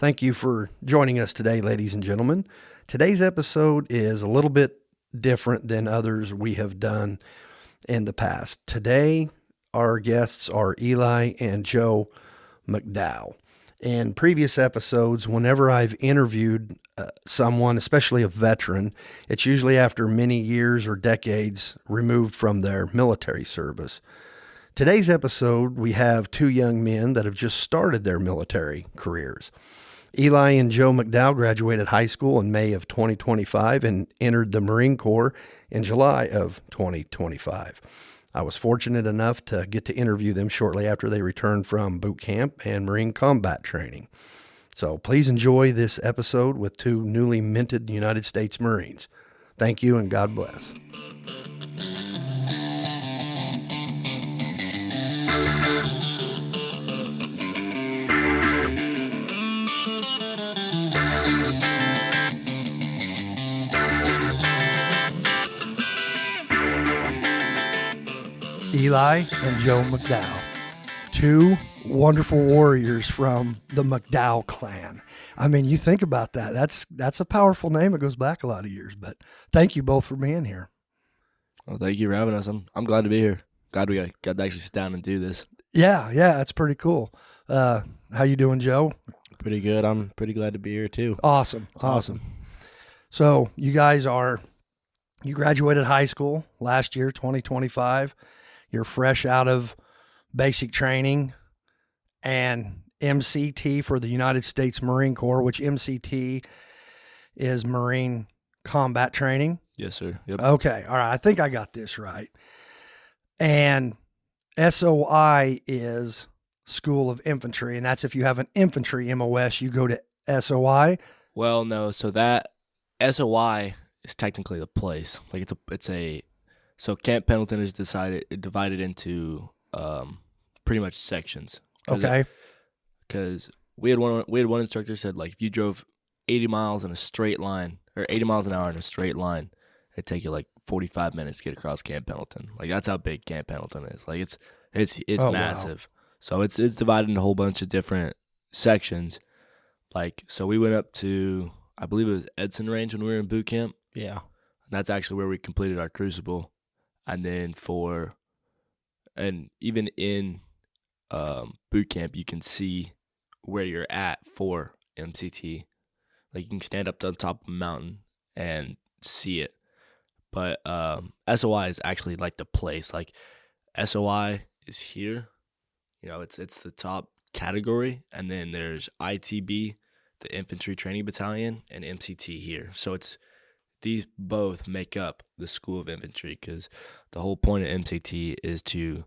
Thank you for joining us today, ladies and gentlemen. Today's episode is a little bit different than others we have done in the past. Today, our guests are Eli and Joe McDowell. In previous episodes, whenever I've interviewed someone, especially a veteran, it's usually after many years or decades removed from their military service. Today's episode, we have two young men that have just started their military careers. Eli and Joe McDowell graduated high school in May of 2025 and entered the Marine Corps in July of 2025. I was fortunate enough to get to interview them shortly after they returned from boot camp and Marine combat training. So please enjoy this episode with two newly minted United States Marines. Thank you and God bless. Eli and Joe McDowell, two wonderful warriors from the McDowell clan. I mean, you think about that. That's a powerful name. It goes back a lot of years, but thank you both for being here. Well, thank you for having us. I'm glad to be here. Glad we got to actually sit down and do this. Yeah, that's pretty cool. How you doing, Joe? Pretty good. I'm pretty glad to be here too. Awesome. So you guys you graduated high school last year, 2025. You're fresh out of basic training and MCT for the United States Marine Corps, which MCT is Marine Combat Training. Yes, sir. Yep. Okay. All right. I think I got this right. And SOI is School of Infantry, and that's if you have an infantry MOS, you go to SOI. Well, no. So that SOI is technically the place. Like so Camp Pendleton is divided into pretty much sections. Okay. Because we had one instructor said, like, if you drove 80 miles in a straight line or 80 miles an hour in a straight line, it'd take you like 45 minutes to get across Camp Pendleton. Like, that's how big Camp Pendleton is. Like, it's massive. Wow. So it's divided into a whole bunch of different sections. Like, so we went up to, I believe it was Edson Range when we were in boot camp. Yeah. And that's actually where we completed our crucible. And then even in boot camp, you can see where you're at for MCT. Like, you can stand up on top of a mountain and see it. But SOI is actually like the place. Like, SOI is here. You know, it's the top category. And then there's ITB, the Infantry Training Battalion, and MCT here. So these both make up the School of Infantry, because the whole point of MCT is to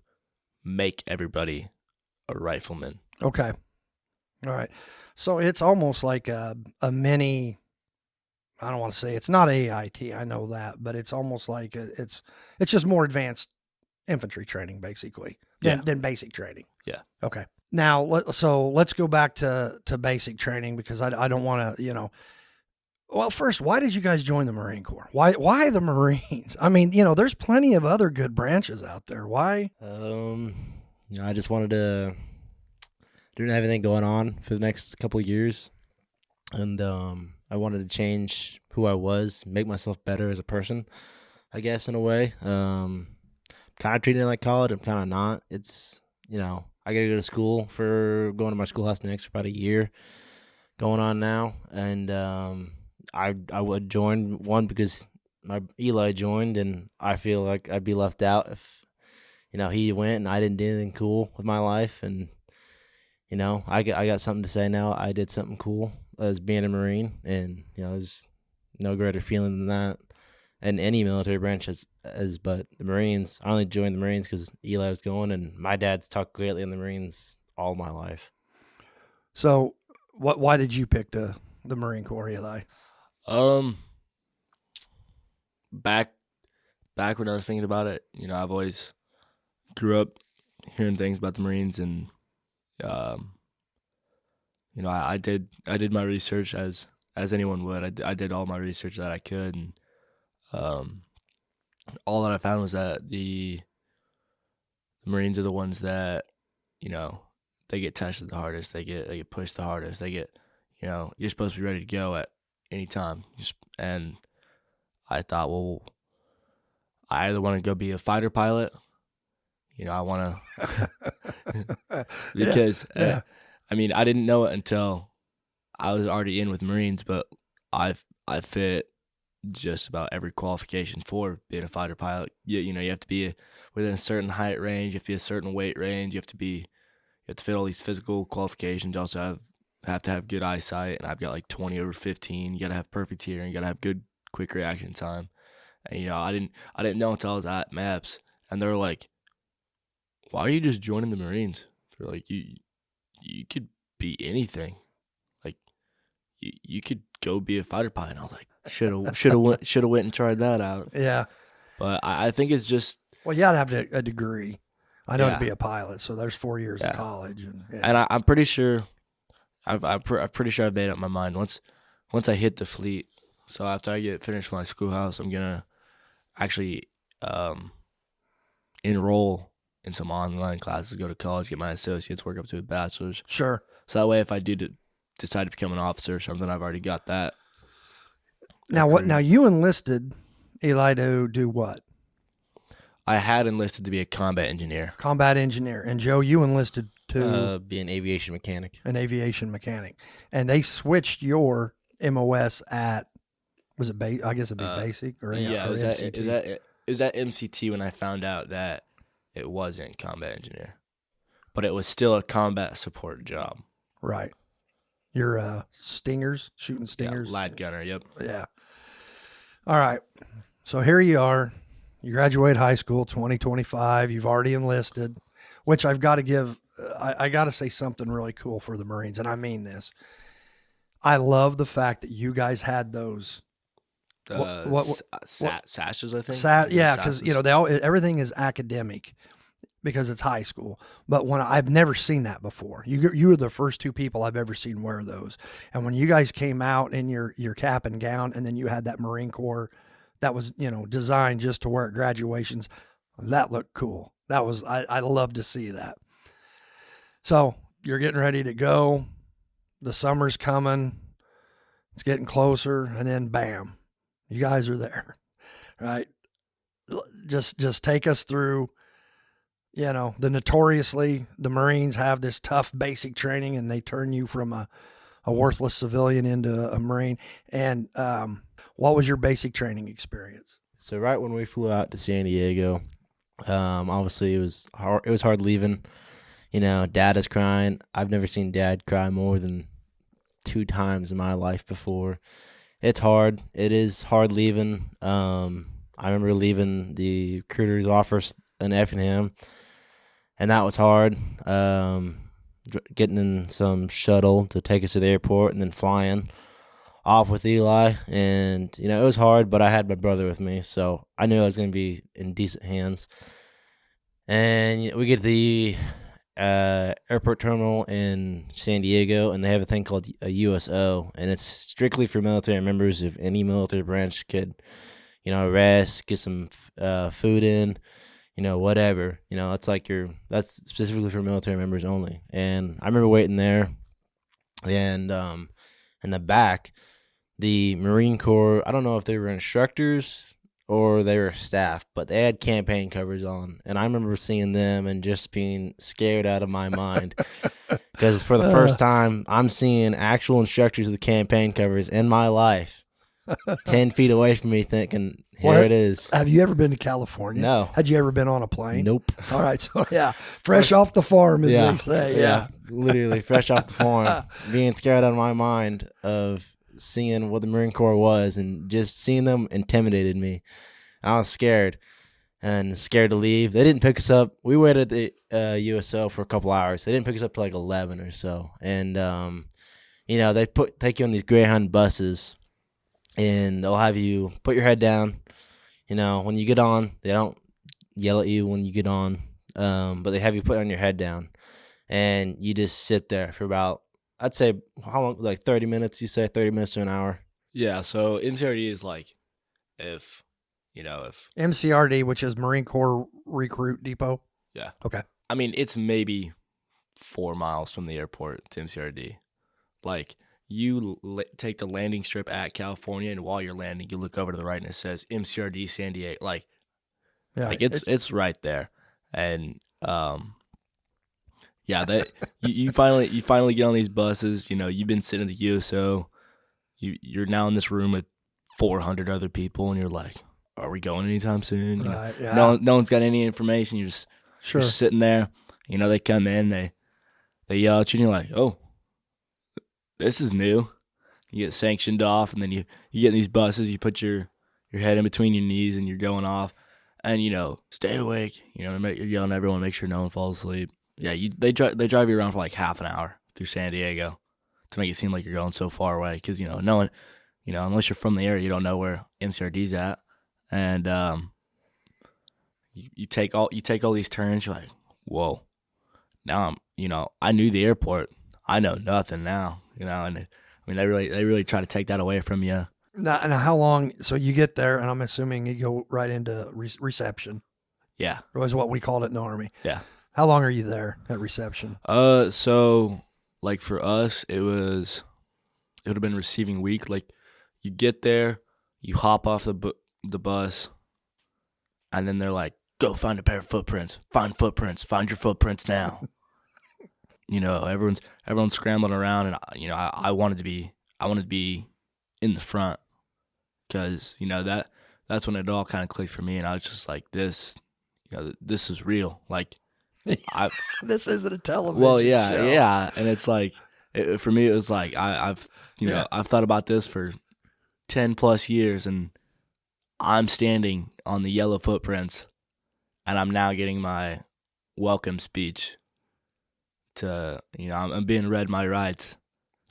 make everybody a rifleman. Okay. All right. So it's almost like a mini, I don't want to say it's not AIT, I know that, but it's almost like it's just more advanced infantry training, basically, than basic training. Yeah. Okay. Now, let's go back to basic training, because I don't want to, well, first, why did you guys join the Marine Corps? Why the Marines? I mean, there's plenty of other good branches out there. Why? I just wanted to didn't have anything going on for the next couple of years, and I wanted to change who I was, make myself better as a person, I guess, in a way. Kind of treating it like college. I'm kind of not. It's, I got to go to school for going to my schoolhouse next for about a year going on now, and I would join one because my Eli joined, and I feel like I'd be left out if, he went and I didn't do anything cool with my life. And, I got something to say now. I did something cool as being a Marine, and, there's no greater feeling than that. And any military branch but the Marines, I only joined the Marines because Eli was going, and my dad's talked greatly in the Marines all my life. So why did you pick the Marine Corps, Eli? Back when I was thinking about it, I've always grew up hearing things about the Marines, and I did my research as anyone would. I did all my research that I could, and all that I found was that the Marines are the ones that, they get tested the hardest, they get pushed the hardest, they get, you're supposed to be ready to go at any time. And I thought, well, I either want to go be a fighter pilot. I want to because I mean, I didn't know it until I was already in with Marines, but I fit just about every qualification for being a fighter pilot. You have to be within a certain height range, you have to be a certain weight range, you have to fit all these physical qualifications. You also have to have good eyesight, and I've got like 20/15. You got to have perfect hearing, you got to have good quick reaction time. And I didn't know until I was at MAPS, and they were like, "Why are you just joining the Marines?" They're like, "You could be anything. Like, you could go be a fighter pilot." And I was like, should have went and tried that out. Yeah, but I think it's just, well, you got to have a degree. I know, Yeah. to be a pilot, so there's 4 years of college, and I'm pretty sure I'm pretty sure I've made up my mind once I hit the fleet. So after I get finished with my schoolhouse, I'm gonna actually enroll in some online classes, go to college, get my associates, work up to a bachelor's. Sure. So that way, if I do decide to become an officer or something, I've already got that. Now what? Now you enlisted, Eli, to do what? I had enlisted to be a combat engineer. Combat engineer. And Joe, you enlisted to Be an aviation mechanic. an aviation mechanic. And they switched your MOS at, was it I guess it'd be basic or Yeah, or it was at MCT. it was at MCT when I found out that it wasn't combat engineer, but it was still a combat support job. Right. Your stingers, shooting Yeah, stingers. lad gunner. Yep. Yeah. All right. So here you are. You graduate high school 2025. You've already enlisted, which I've got to give. I got to say something really cool for the Marines, and I mean this. I love the fact that you guys had those. Sashes, I think. Yeah, because everything is academic because it's high school. But when I've never seen that before. You were the first two people I've ever seen wear those. And when you guys came out in your cap and gown, and then you had that Marine Corps that was designed just to wear at graduations, that looked cool. That was I love to see that. So you're getting ready to go. The summer's coming. It's getting closer, and then bam, you guys are there, right? Just take us through. The Marines have this tough basic training, and they turn you from a worthless civilian into a Marine. And what was your basic training experience? So right when we flew out to San Diego, obviously it was hard leaving. Dad is crying. I've never seen Dad cry more than 2 times in my life before. It's hard. It is hard leaving. I remember leaving the recruiter's office in Effingham, and that was hard. Getting in some shuttle to take us to the airport and then flying off with Eli. And, it was hard, but I had my brother with me, so I knew I was going to be in decent hands. And we get to the airport terminal in San Diego, and they have a thing called a USO, and it's strictly for military members. If any military branch could, rest, get some food in, whatever. That's specifically for military members only. And I remember waiting there, and in the back, the Marine Corps, I don't know if they were instructors or they were staff, but they had campaign covers on. And I remember seeing them and just being scared out of my mind. Because for the first time, I'm seeing actual instructors with campaign covers in my life. 10 feet away from me, thinking, here it is. Have you ever been to California? No. Had you ever been on a plane? Nope. All right. So, fresh off the farm, as they say. Yeah. Literally fresh off the farm. Being scared out of my mind of seeing what the Marine Corps was, and just seeing them intimidated me. I was scared and scared to leave. They didn't pick us up. We waited at the USO for a couple hours. They didn't pick us up till like 11 or so. And, they take you on these Greyhound buses, and they'll have you put your head down. When you get on, they don't yell at you when you get on, but they have you put on your head down, and you just sit there for about, I'd say, how long? Like 30 minutes, you say? 30 minutes to an hour? Yeah, so MCRD is like if MCRD, which is Marine Corps Recruit Depot. Yeah. Okay. I mean, it's maybe 4 miles from the airport to MCRD. Like, take the landing strip at California, and while you're landing, you look over to the right and it says MCRD San Diego. Like it's right there. And that you finally get on these buses. You know, you've been sitting at the USO. You're now in this room with 400 other people, and you're like, are we going anytime soon? You know, no one's got any information. You're just sitting there. You know, they come in, they yell at you, and you're like, oh, this is new. You get sanctioned off, and then you get in these buses. You put your head in between your knees, and you're going off. And, you know, stay awake. You know, you're yelling at everyone, make sure no one falls asleep. Yeah, they drive you around for like half an hour through San Diego to make it seem like you're going so far away. Because, you know, no one, you know, unless you're from the area, you don't know where MCRD's at. And you take all these turns. You're like, whoa. Now I knew the airport. I know nothing now. You know, and I mean, they really try to take that away from you. Now, and how long? So you get there, and I'm assuming you go right into reception. Yeah, it was what we called it in the Army. Yeah. How long are you there at reception? So like for us, it would have been receiving week. Like you get there, you hop off the bus, and then they're like, "Go find a pair of footprints. Find footprints. Find your footprints now." You know, everyone's scrambling around, and you know, I wanted to be in the front. Because, you know, that's when it all kind of clicked for me, and I was just like, this is real. Like, this isn't a television show. Yeah, and it's like, for me, it was like I've thought about this for 10 plus years, and I'm standing on the yellow footprints, and I'm now getting my welcome speech to, you know, I'm being read my rights.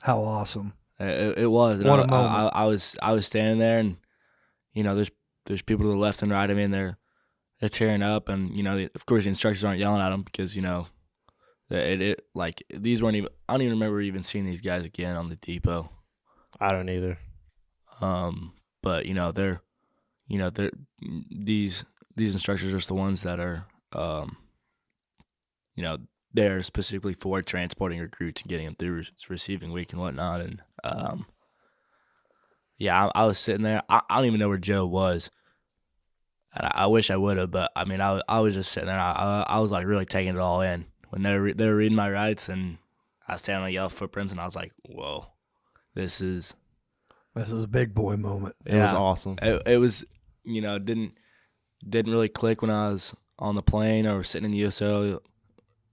How awesome! It was. What a moment. I was standing there, and you know, there's people to the left and right of me, and they're tearing up, and you know, of course the instructors aren't yelling at them because, you know, like these weren't even. I don't even remember even seeing these guys again on the depot. I don't either. But you know, these instructors are just the ones that are you know, there specifically for transporting recruits and getting them through receiving week and whatnot. And I was sitting there. I don't even know where Joe was. And I wish I would have, but I mean, I was just sitting there. I was like really taking it all in when they were reading my rights, and I was standing on the yellow footprints, and I was like, whoa, this is a big boy moment. It was awesome. It was, you know, didn't really click when I was on the plane or sitting in the USO.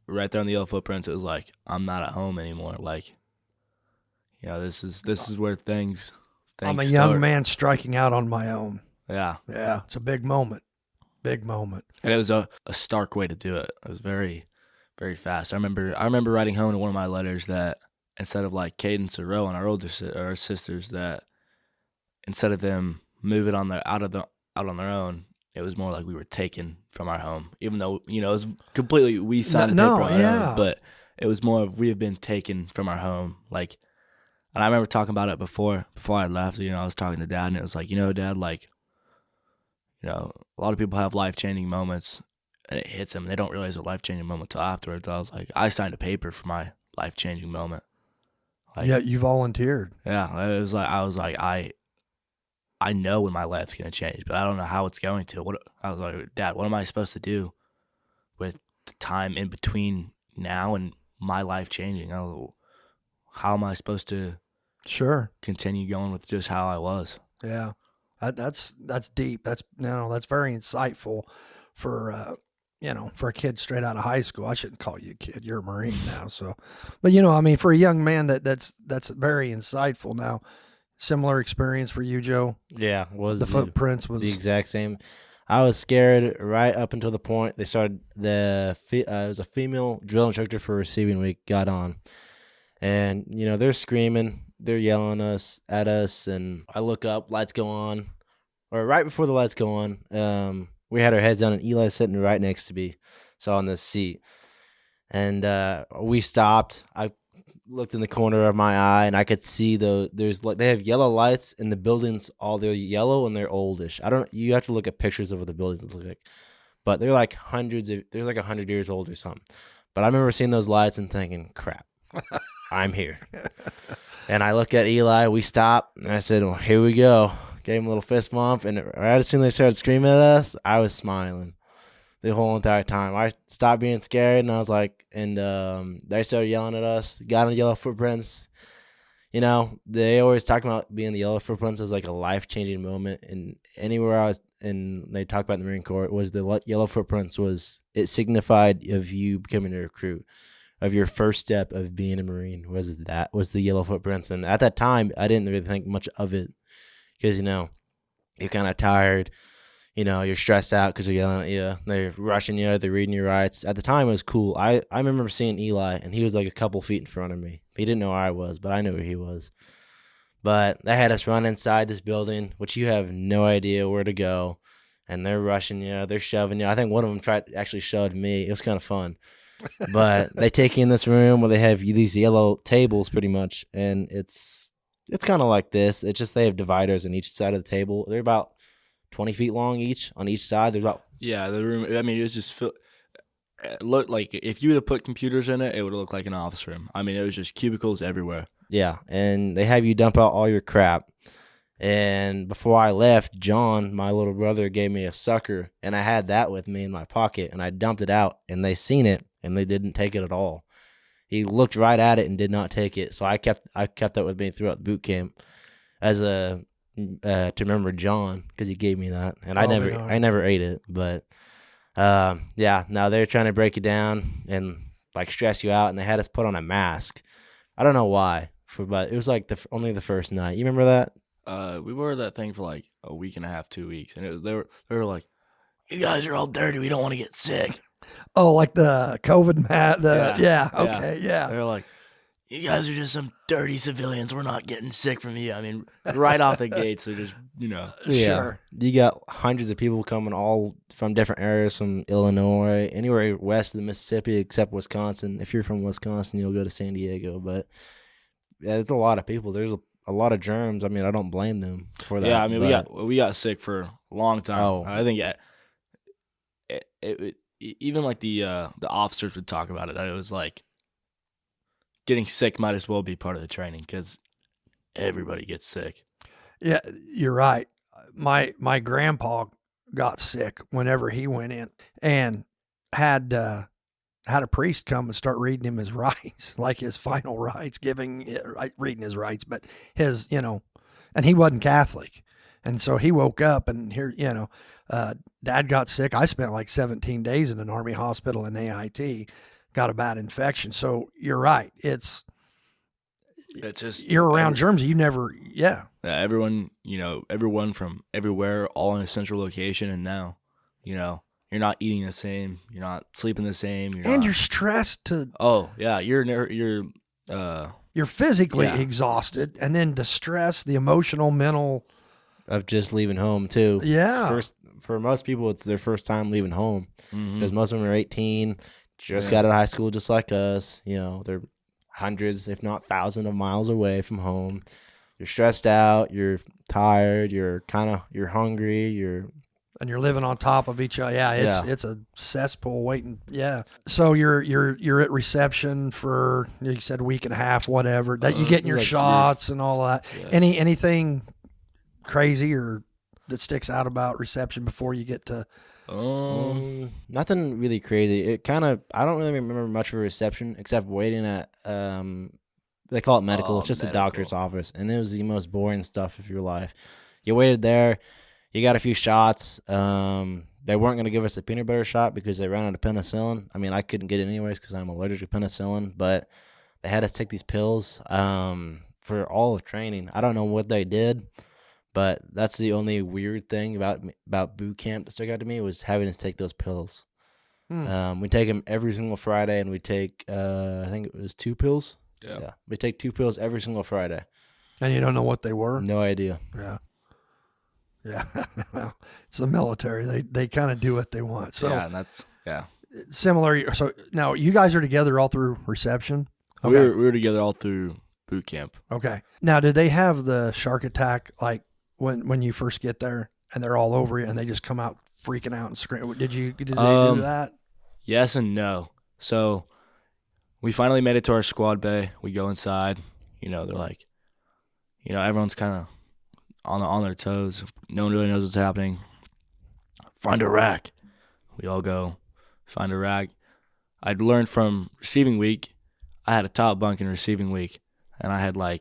Right there on the yellow footprints, it was like, I'm not at home anymore. Like, you know, this is where things I'm a young man striking out on my own. Yeah. Yeah. It's a big moment. Big moment. And it was a stark way to do it. It was very, very fast. I remember writing home in one of my letters that instead of like Cadence or Rowan, our sisters, that instead of them moving out on their own, it was more like we were taken from our home, even though, you know, it was completely, we signed the paper on our own, but it was more of we have been taken from our home. Like, and I remember talking about it before I left, you know, I was talking to Dad, and it was like, you know, Dad, like, you know, a lot of people have life-changing moments, and it hits them, and they don't realize a life-changing moment until afterwards. I was like, I signed a paper for my life-changing moment. Like, yeah, you volunteered. Yeah, it was like, I was like, I know when my life's going to change, but I don't know how it's going to. I was like, Dad, what am I supposed to do with the time in between now and my life changing? How am I supposed to continue going with just how I was? Yeah, that's deep. That's very insightful for for a kid straight out of high school. I shouldn't call you a kid. You're a Marine now, so. But you know, I mean, for a young man, that's very insightful. Now, similar experience for you, Joe? Yeah, the footprints was the exact same. I was scared right up until the point they started. It was a female drill instructor for receiving week got on, and you know, they're screaming, they're yelling at us, and I look up, lights go on, or right before the lights go on. We had our heads down, and Eli's sitting right next to me, so on this seat, and we stopped. I looked in the corner of my eye, and I could see they have yellow lights in the buildings. They're yellow and they're oldish. You have to look at pictures of what the buildings look like, but they're like they're like 100 years old or something. But I remember seeing those lights and thinking, crap, I'm here. And I look at Eli, we stop, and I said, well, here we go. Gave him a little fist bump, and right as soon as they started screaming at us, I was smiling the whole entire time. I stopped being scared, and I was like, and they started yelling at us, got on the yellow footprints. You know, they always talk about being the yellow footprints as like a life-changing moment. And anywhere I was, and they talk about in the Marine Corps, it was the yellow footprints it signified of you becoming a recruit, of your first step of being a Marine was the yellow footprints. And at that time, I didn't really think much of it because, you know, you're kind of tired. You know, you're stressed out because they're yelling at you. They're rushing you. They're reading your rights. At the time, it was cool. I remember seeing Eli, and he was like a couple feet in front of me. He didn't know where I was, but I knew where he was. But they had us run inside this building, which you have no idea where to go. And they're rushing you. They're shoving you. I think one of them actually shoved me. It was kind of fun. But they take you in this room where they have these yellow tables pretty much. And it's kind of like this. It's just they have dividers on each side of the table. They're about 20 feet long each on each side. There's about the room. I mean, it was just it looked like if you would have put computers in it, it would have looked like an office room. I mean, it was just cubicles everywhere. Yeah, and they have you dump out all your crap. And before I left, John, my little brother, gave me a sucker, and I had that with me in my pocket, and I dumped it out, and they seen it, and they didn't take it at all. He looked right at it and did not take it, so I kept that with me throughout the boot camp as to remember John because he gave me that, and I never ate it, but now they're trying to break it down and like stress you out, and they had us put on a mask. I don't know why, but it was like only the first night. You remember that? We wore that thing for like a week and a half, 2 weeks, and they were like, "You guys are all dirty. We don't want to get sick." Oh, like the COVID mat. Yeah. Okay. They're like, "You guys are just some dirty civilians. We're not getting sick from you." I mean, right off the gates, they're just, you know. Yeah. Sure. You got hundreds of people coming all from different areas, from Illinois, anywhere west of the Mississippi except Wisconsin. If you're from Wisconsin, you'll go to San Diego. But yeah, it's a lot of people. There's a lot of germs. I mean, I don't blame them for that. Yeah, I mean, we got sick for a long time. Oh. I think it even like the officers would talk about it. That it was like getting sick might as well be part of the training because everybody gets sick. Yeah, you're right. My grandpa got sick whenever he went in and had a priest come and start reading him his rights, like his final rights, reading his rights, but his, you know, and he wasn't Catholic. And so he woke up and here, you know, Dad got sick. I spent like 17 days in an Army hospital in AIT, got a bad infection. So you're right. It's just you're around germs. You never, everyone from everywhere, all in a central location, and now, you know, you're not eating the same, you're not sleeping the same, you're stressed to. Oh yeah, you're physically exhausted, and then the stress, the emotional, mental of just leaving home too. Yeah. For most people, it's their first time leaving home because mm-hmm. most of them are 18, just got out of high school, just like us. You know, they're hundreds, if not thousands, of miles away from home. You're stressed out. You're tired. You're hungry. And you're living on top of each other. Yeah, it's a cesspool waiting. Yeah. So you're at reception for, you said, a week and a half, whatever. That you getting your like shots and all that. Yeah. Anything crazy or that sticks out about reception before you get to? Nothing really crazy. I don't really remember much of a reception except waiting at they call it medical. It's just a doctor's office, and it was the most boring stuff of your life. You waited there. You got a few shots. They weren't going to give us a peanut butter shot because they ran out of penicillin. I mean, I couldn't get it anyways because I'm allergic to penicillin, but they had us take these pills for all of training. I don't know what they did, but that's the only weird thing about boot camp that stuck out to me was having us take those pills. We take them every single Friday, and we take, I think it was 2 pills. Yeah. We take 2 pills every single Friday. And you don't know what they were? No idea. Yeah. Yeah, well, it's the military. They kind of do what they want. So yeah, and that's similar. So now you guys are together all through reception. Okay. We were together all through boot camp. Okay. Now, did they have the shark attack like when you first get there and they're all over you and they just come out freaking out and scream? Did they do that? Yes and no. So we finally made it to our squad bay. We go inside. You know, they're like, everyone's kind of on their toes. No one really knows what's happening. Find a rack. We all go find a rack. I'd learned from receiving week. I had a top bunk in receiving week, and I had we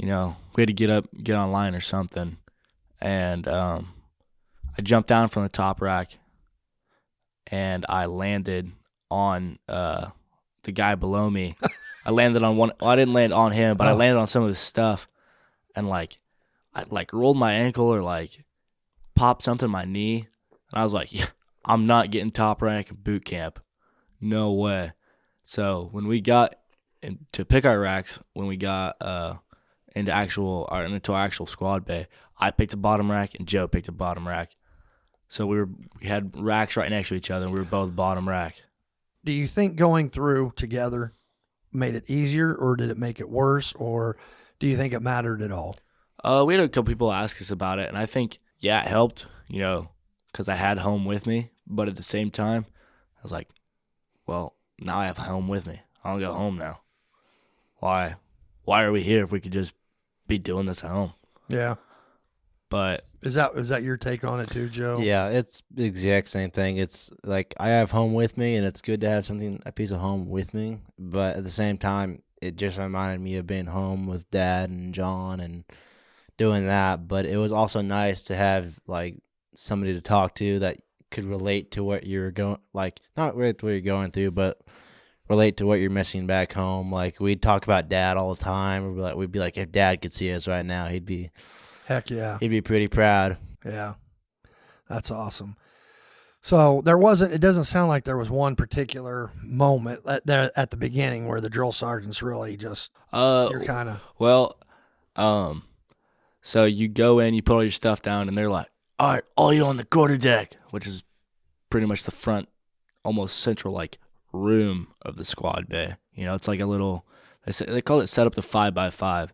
had to get online or something, and I jumped down from the top rack, and I landed on the guy below me. I landed on one. Well, I didn't land on him, but I landed on some of his stuff, and I rolled my ankle or popped something in my knee, and I was like, yeah, I'm not getting top rank boot camp, no way. So when we got to pick our racks, when we got into our actual squad bay, I picked a bottom rack and Joe picked a bottom rack. So we had racks right next to each other, and we were both bottom rack. Do you think going through together made it easier, or did it make it worse, or do you think it mattered at all? We had a couple people ask us about it, and I think, yeah, it helped, because I had home with me. But at the same time, I was like, well, now I have home with me. I don't go home now. Why are we here if we could just be doing this at home? Yeah. But is that your take on it too, Joe? Yeah, it's the exact same thing. It's like I have home with me, and it's good to have a piece of home with me. But at the same time, it just reminded me of being home with Dad and John and doing that. But it was also nice to have somebody to talk to that could relate to what you're going, not relate to what you're going through, but relate to what you're missing back home. We'd talk about Dad all the time. We'd be like, if Dad could see us right now, he'd be, heck yeah, he'd be pretty proud. Yeah, that's awesome. So it doesn't sound like there was one particular moment at the beginning where the drill sergeants really just, you're kind of. Well, so you go in, you put all your stuff down, and they're like, all right, all you on the quarterdeck, which is pretty much the front, almost central, room of the squad bay. It's like a little, they call it set up to 5x5.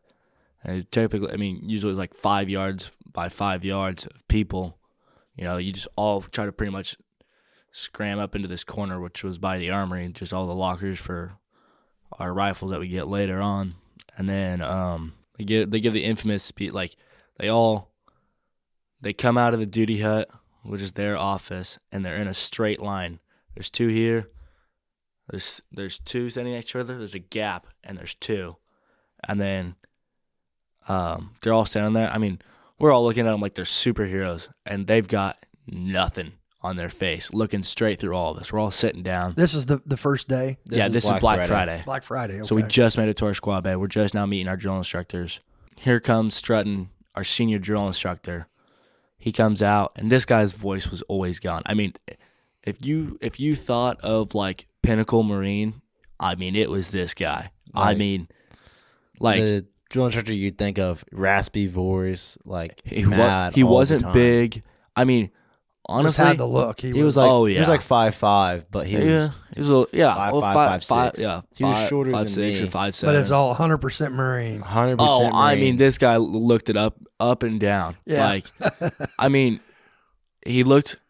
And typically, usually it's 5 yards by 5 yards of people. You just all try to pretty much scram up into this corner, which was by the armory, just all the lockers for our rifles that we get later on. And then they give the infamous speed, they come out of the duty hut, which is their office, and they're in a straight line. There's two here. There's two standing next to each other. There's a gap, and there's two. And then they're all standing there. We're all looking at them like they're superheroes, and they've got nothing on their face, looking straight through all of us. We're all sitting down. This is the first day? This is Black Friday. Black Friday, okay. So we just made it to our squad bay. We're just now meeting our drill instructors. Here comes strutting our senior drill instructor. He comes out, and this guy's voice was always gone. If you thought of Pinnacle Marine, it was this guy. The drill instructor you'd think of, raspy voice, mad. He wasn't big. Honestly, just had the look. He was he was 5'5", but he was he was a little, 5'6". Yeah, he was shorter than 5'6" me. or 5'7". But it's all 100% Marine. 100% Marine. This guy looked it up and down. Yeah. He looked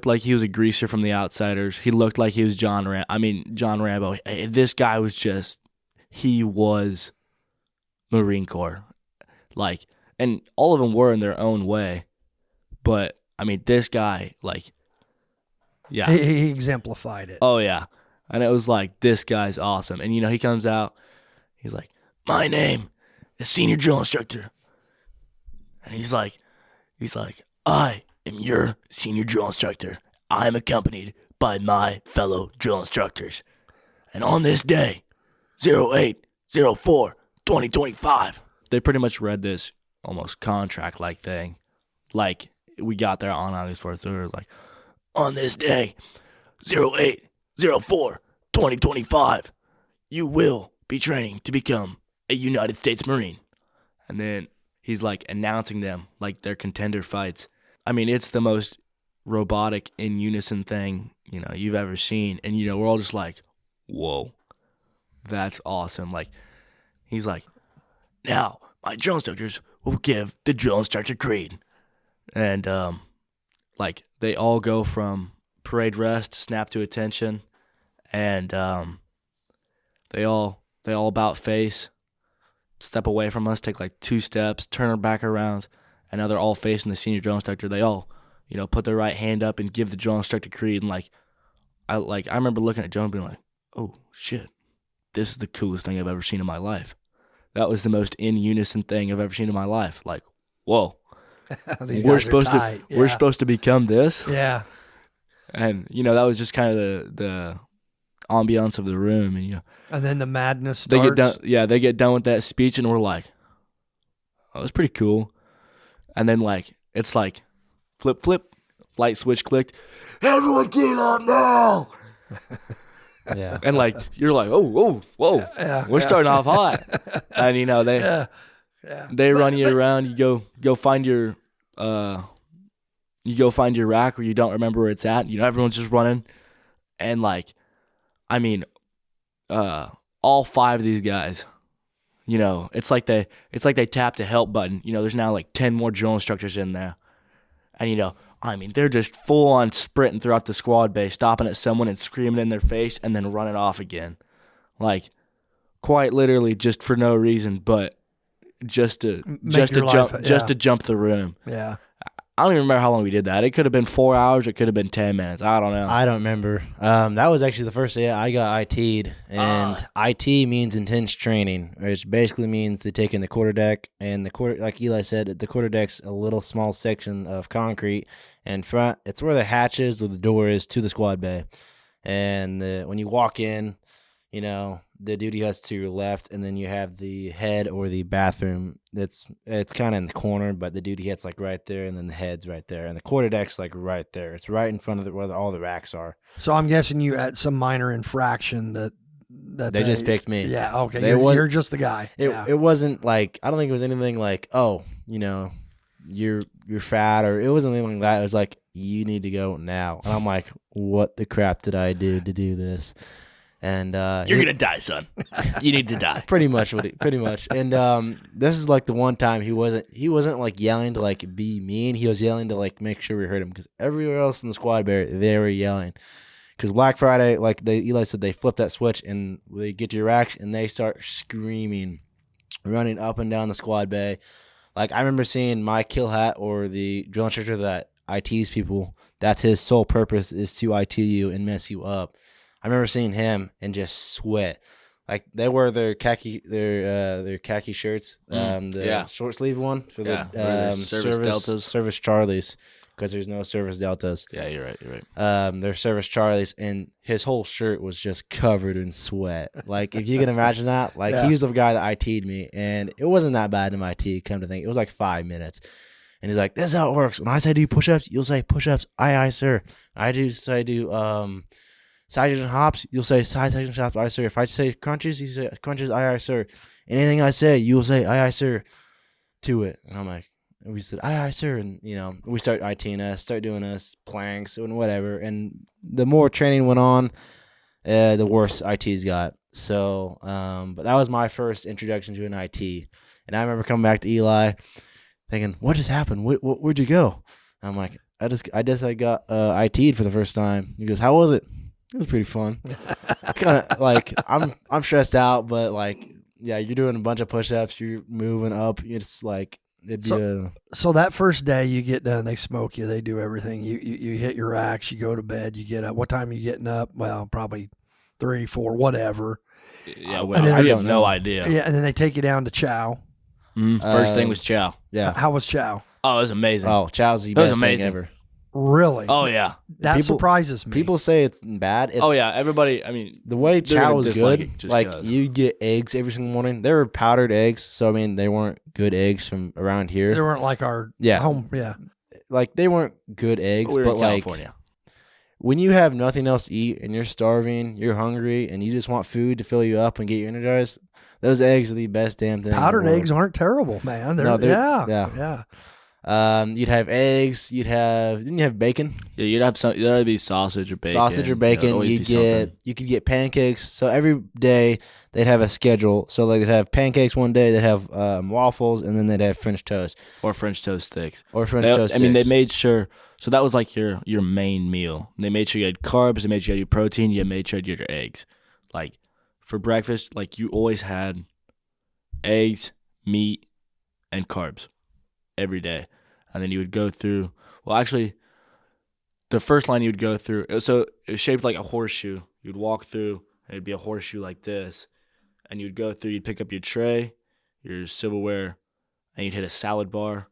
like he was a greaser from The Outsiders. He looked like he was John Rambo. This guy was he was Marine Corps. And all of them were in their own way. But this guy, yeah. He exemplified it. Oh, yeah. And it was this guy's awesome. And, he comes out. He's like, my name is Senior Drill Instructor. And he's like, I am your Senior Drill Instructor. I am accompanied by my fellow drill instructors. And on this day, 08/04/2025, they pretty much read this almost contract-like thing. We got there on August 4th. So we were on this day, 08/04/2025, you will be training to become a United States Marine. And then he's announcing them their contender fights. It's the most robotic in unison thing, you've ever seen. And, we're all just whoa, that's awesome. He's now my drill instructors will give the drill instructor creed. And, they all go from parade rest, snap to attention, and, they all about face, step away from us, take like 2 steps, turn her back around, and now they're all facing the senior drill instructor. They all, put their right hand up and give the drill instructor creed. And I remember looking at Joe and being like, oh shit, this is the coolest thing I've ever seen in my life. That was the most in unison thing I've ever seen in my life. Like, whoa, we're supposed to become this. Yeah. And that was just kind of the ambiance of the room, and then the madness starts. They get done with that speech, and we're like, oh, it's pretty cool. And then it's like flip, light switch clicked, everyone get up now. Yeah. And you're like, oh, whoa, we're starting off hot. And they run you around. You go find your rack, or you don't remember where it's at. Everyone's just running, and all 5 of these guys, it's like they tapped a help button. There's now 10 more drill instructors in there, and they're just full on sprinting throughout the squad bay, stopping at someone and screaming in their face, and then running off again, quite literally just for no reason, but just to jump the room. Yeah. I don't even remember how long we did that. It could have been 4 hours. It could have been 10 minutes. I don't know. I don't remember. That was actually the first day I got IT'd. And IT means intense training, which basically means they take in the quarterdeck. And like Eli said, the quarterdeck's a little small section of concrete. And front, it's where the hatch is or the door is to the squad bay. And when you walk in, the duty hut's to your left, and then you have the head or the bathroom. It's kind of in the corner, but the duty hut's right there, and then the head's right there, and the quarterdeck's right there. It's right in front of where all the racks are. So I'm guessing you had some minor infraction that they just picked me. Yeah, okay. You're just the guy. It wasn't I don't think it was anything you're fat, or it wasn't anything like that. It was you need to go now, and I'm like, what the crap did I do to do this? And you're gonna die, son. You need to die. Pretty much. And this is the one time he wasn't yelling to be mean. He was yelling to make sure we heard him, because everywhere else in the squad bear they were yelling. Because Black Friday, Eli said, they flip that switch and they get to your racks and they start screaming, running up and down the squad bay. I remember seeing my kill hat, or the drill instructor that ITs people. That's his sole purpose, is to IT you and mess you up. I remember seeing him and just sweat. They wear their khaki shirts, the short sleeve one for the service deltas, service Charlies, because there's no service deltas. Yeah, you're right. They're service Charlies, and his whole shirt was just covered in sweat. If you can imagine that, he was the guy that IT'd me, and it wasn't that bad in my IT. Come to think, it was 5 minutes. And he's like, "This is how it works. When I say do push-ups, you'll say push-ups. Aye, sir. I do side section hops, you'll say side section hops, aye, sir. If I say crunches, you say crunches, aye, sir. Anything I say, you'll say aye, sir, to it." And I'm like, we said aye, sir. And, we start ITing us, start doing us planks and whatever. And the more training went on, the worse ITs got. So, but that was my first introduction to an IT. And I remember coming back to Eli thinking, what just happened? Where'd you go? And I'm like, I got IT'd for the first time. He goes, how was it? It was pretty fun. Kind of I'm stressed out, but you're doing a bunch of push-ups, you're moving up. It's so that first day you get done, they smoke you, they do everything. You hit your racks, you go to bed, you get up. What time are you getting up? Well, probably 3, 4, whatever. Yeah, I have no idea. Yeah, and then they take you down to chow. First thing was chow. Yeah. How was chow? Oh, it was amazing. Oh, chow's the best thing ever. Really? Oh, yeah. That surprises me. People say it's bad. Everybody, the way chow was good, cause. you get eggs every single morning. They were powdered eggs, so, they weren't good eggs from around here. They weren't our home, they weren't good eggs, we were but, in California. When you have nothing else to eat and you're starving, you're hungry, and you just want food to fill you up and get you energized, those eggs are the best damn thing. Powdered eggs aren't terrible, man. Yeah. You'd have eggs. Didn't you have bacon? Yeah, you'd have some. There'd be sausage or bacon. You could get pancakes. So every day they'd have a schedule. So they'd have pancakes one day. They'd have waffles, and then they'd have French toast or French toast sticks. They made sure. So that was your main meal. And they made sure you had carbs. They made sure you had your protein. You made sure you had your eggs. For breakfast, you always had eggs, meat, and carbs every day. And then you would go through, well, actually, the first line you would go through, so it was shaped like a horseshoe. You'd walk through, and it'd be a horseshoe like this. And you'd go through, you'd pick up your tray, your silverware, and you'd hit a salad bar. And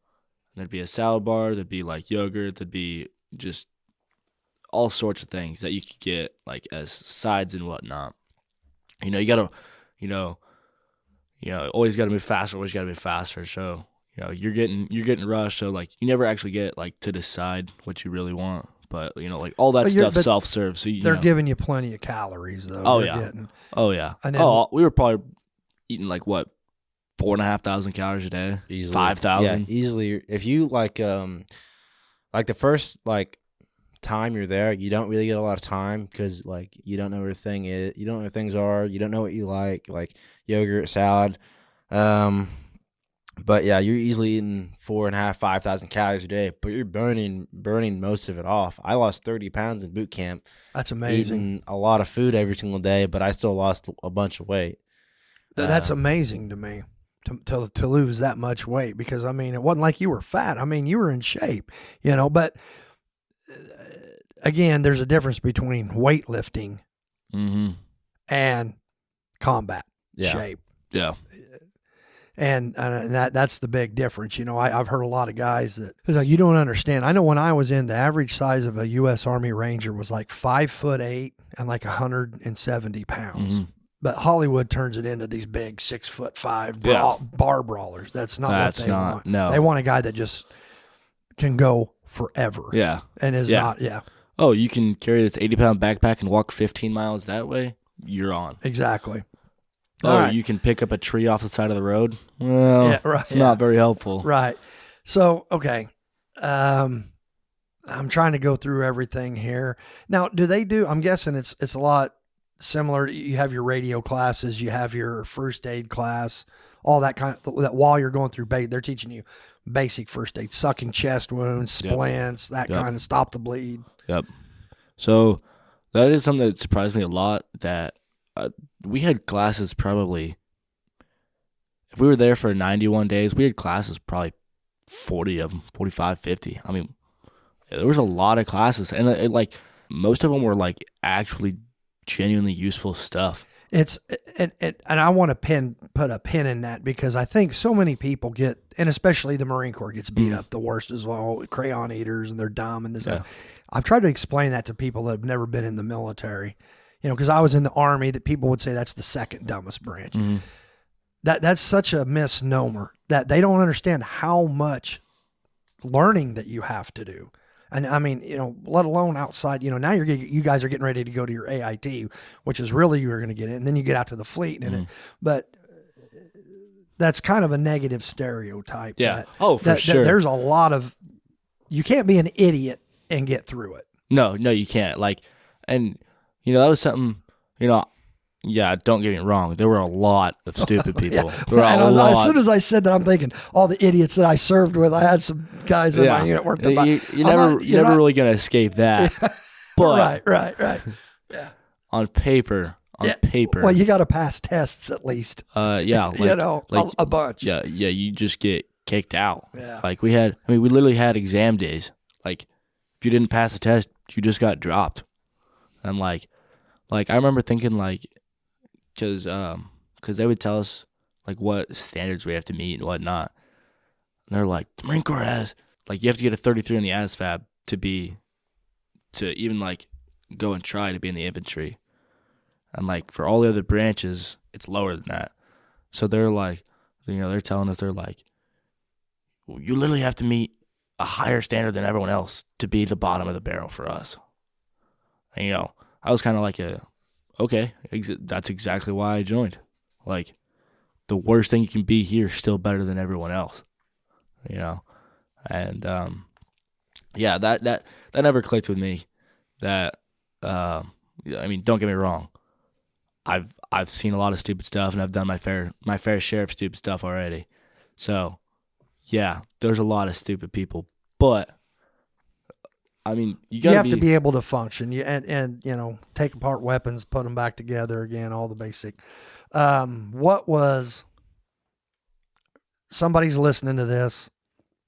there'd be a salad bar, there'd be like yogurt, there'd be just all sorts of things that you could get like as sides and whatnot. You gotta, always gotta move faster, always gotta move faster. So, you're getting rushed. So like you never actually get like to decide what you really want. But like all that stuff self-serve. So they're giving you plenty of calories though. Oh yeah. Oh yeah. And then, we were probably eating like what, 4,500 calories a day, easily. 5,000. Yeah, easily. If you like the first like time you're there, you don't really get a lot of time because like you don't know where thing is, you don't know where things are, you don't know what you like yogurt, salad. But yeah, you're easily eating 4,500, 5,000 calories a day, but you're burning most of it off. I lost 30 pounds in boot camp. That's amazing. Eating a lot of food every single day, but I still lost a bunch of weight. That's amazing to me to lose that much weight because, I mean, it wasn't like you were fat. I mean, you were in shape, but again, there's a difference between weightlifting and combat shape. Yeah. And that's the big difference. I've heard a lot of guys that it's like, you don't understand. I know when I was in, the average size of a U.S. Army Ranger was like 5'8" and like 170 pounds. Mm-hmm. But Hollywood turns it into these big 6'5" bar brawlers. That's not what they want. No. They want a guy that just can go forever. Yeah. And is not. Yeah. Oh, you can carry this 80-pound backpack and walk 15 miles that way? You're on. Exactly. Oh, right. You can pick up a tree off the side of the road? Well, it's not very helpful. Right. So, okay. I'm trying to go through everything here. Now, I'm guessing it's a lot similar. You have your radio classes, you have your first aid class, all that kind of, that while you're going through they're teaching you basic first aid, sucking chest wounds, splints, that kind of stop the bleed. Yep. So that is something that surprised me a lot, that we had classes probably, if we were there for 91 days, we had classes probably 40 of them, 45, 50. I mean, there was a lot of classes, and like most of them were like actually genuinely useful stuff. It's and I want to put a pin in that because I think so many people get, and especially the Marine Corps gets beat up the worst as well. Crayon eaters, and they're dumb and this. Yeah. I've tried to explain that to people that have never been in the military. Because I was in the Army, that people would say that's the second dumbest branch. Mm-hmm. That's such a misnomer that they don't understand how much learning that you have to do. And I mean, let alone outside, now you guys are getting ready to go to your AIT, which is really you're going to get in, and then you get out to the fleet. But that's kind of a negative stereotype. Yeah. For sure. There's a lot of, you can't be an idiot and get through it. No, you can't. And that was something, don't get me wrong. There were a lot of stupid people. There were a lot. As soon as I said that, I'm thinking, all the idiots that I served with, I had some guys in my unit weren't the You're never really going to escape that. But right. Yeah. On paper. Well, you got to pass tests at least. Yeah. A bunch. Yeah, you just get kicked out. Yeah. We literally had exam days. Like, if you didn't pass a test, you just got dropped. And like I remember thinking because they would tell us what standards we have to meet and whatnot. And they're like, the Marine Corps has you have to get a 33 in the ASVAB to even go and try to be in the infantry. And for all the other branches, it's lower than that. So they're they're telling us, well, you literally have to meet a higher standard than everyone else to be the bottom of the barrel for us. And, I was kind of okay, that's exactly why I joined. The worst thing you can be here is still better than everyone else, And, that never clicked with me. That, don't get me wrong. I've seen a lot of stupid stuff, and I've done my fair share of stupid stuff already. So, yeah, there's a lot of stupid people, but you have to be able to function. And take apart weapons, put them back together again, all the basic. What was somebody's listening to this,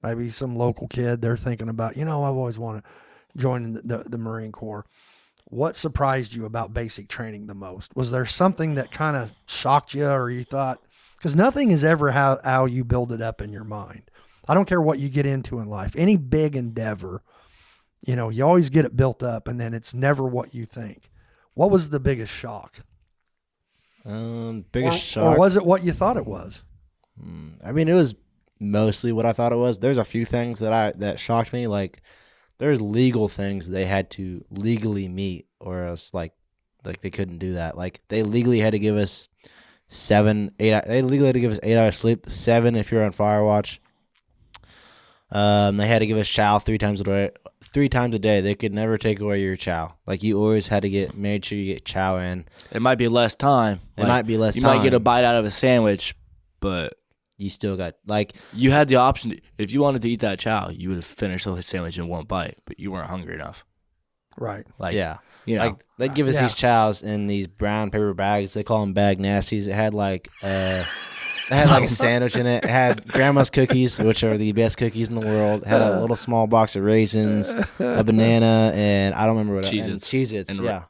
maybe some local kid, they're thinking about, I've always wanted to join the Marine Corps. What surprised you about basic training the most? Was there something that kind of shocked you, or you thought, because nothing is ever how you build it up in your mind. I don't care what you get into in life. Any big endeavor, you always get it built up, and then it's never what you think. What was the biggest shock? Shock. Or was it what you thought it was? I mean, it was mostly what I thought it was. There's a few things that shocked me. Like, there's legal things they had to legally meet, or else like they couldn't do that. Like, they legally had to give us 8 hours sleep, 7 if you're on fire watch. They had to give us chow 3 times a day. 3 times a day. They could never take away your chow. Like, you always had to made sure you get chow in. It might be less time. You might get a bite out of a sandwich, but you still got, you had the option. If you wanted to eat that chow, you would have finished the sandwich in one bite, but you weren't hungry enough. Right. Yeah. They'd give us these chows in these brown paper bags. They call them bag nasties. It had a sandwich in it. It had grandma's cookies, which are the best cookies in the world. It had a little small box of raisins, a banana, and I don't remember what else. Cheez-Its, yeah.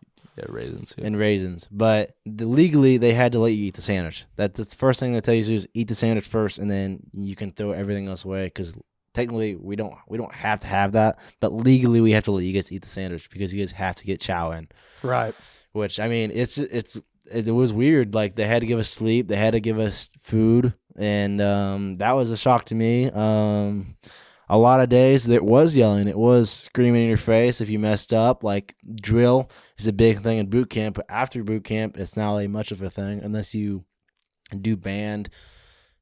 Raisins. Yeah. And raisins. But legally, they had to let you eat the sandwich. That's the first thing they tell you to do is eat the sandwich first, and then you can throw everything else away, because technically we don't have to have that, but legally we have to let you guys eat the sandwich because you guys have to get chow in. Right. Which, I mean, it was weird. Like, they had to give us sleep, they had to give us food, and that was a shock to me. A lot of days there was yelling, it was screaming in your face if you messed up. Like, drill is a big thing in boot camp, but after boot camp it's not really much of a thing unless you do band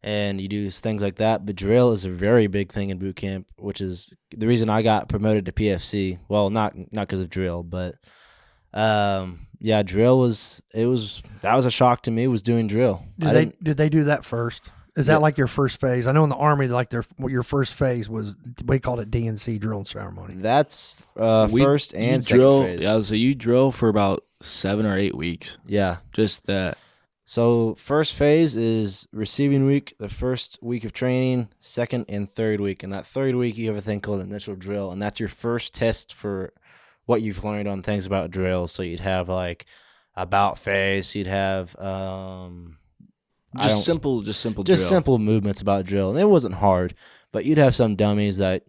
and you do things like that. But drill is a very big thing in boot camp, which is the reason I got promoted to PFC. Well, not because of drill, but drill was a shock to me, was doing drill. Did they do that first? Is that like your first phase? I know in the Army, like your first phase was, we called it DNC, drill and ceremony. That's first and second phase. Yeah, so you drill for about 7 or 8 weeks. Yeah. Just that. So first phase is receiving week, the first week of training, second and third week. And that third week, you have a thing called initial drill, and that's your first test for what you've learned on things about drill. So you'd have like about phase, you'd have Just simple drill. Just simple movements about drill. And it wasn't hard, but you'd have some dummies that,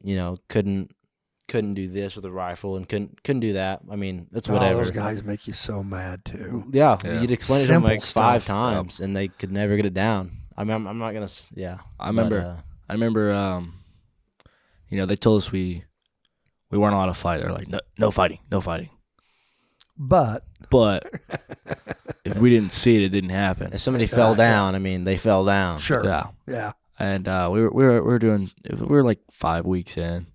couldn't do this with a rifle and couldn't do that. I mean, that's whatever. Those guys make you so mad too. Yeah. You'd explain it to them like Simple 5 stuff. times and they could never get it down. I mean, I'm not going to, yeah. I remember, they told us we weren't allowed to fight. They're like, no fighting. But if we didn't see it, it didn't happen. If somebody fell down, I mean, they fell down. sure. Yeah. And we were like 5 weeks in,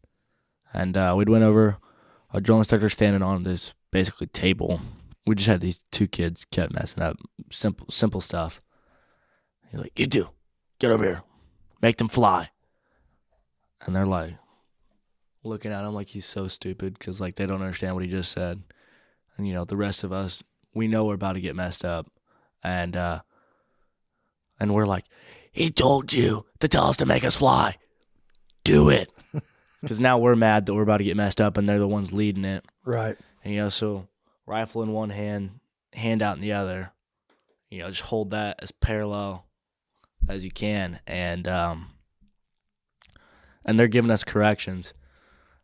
and we'd went over a drill instructor standing on this basically table. We just had these 2 kids kept messing up, simple stuff. He's like, "You two, get over here, make them fly," and they're like looking at him like he's so stupid because like they don't understand what he just said. And the rest of us, we know we're about to get messed up, and we're like, "He told you to tell us to make us fly. Do it." Because now we're mad that we're about to get messed up, and they're the ones leading it. Right. And so rifle in one hand, hand out in the other. Just hold that as parallel as you can, and they're giving us corrections.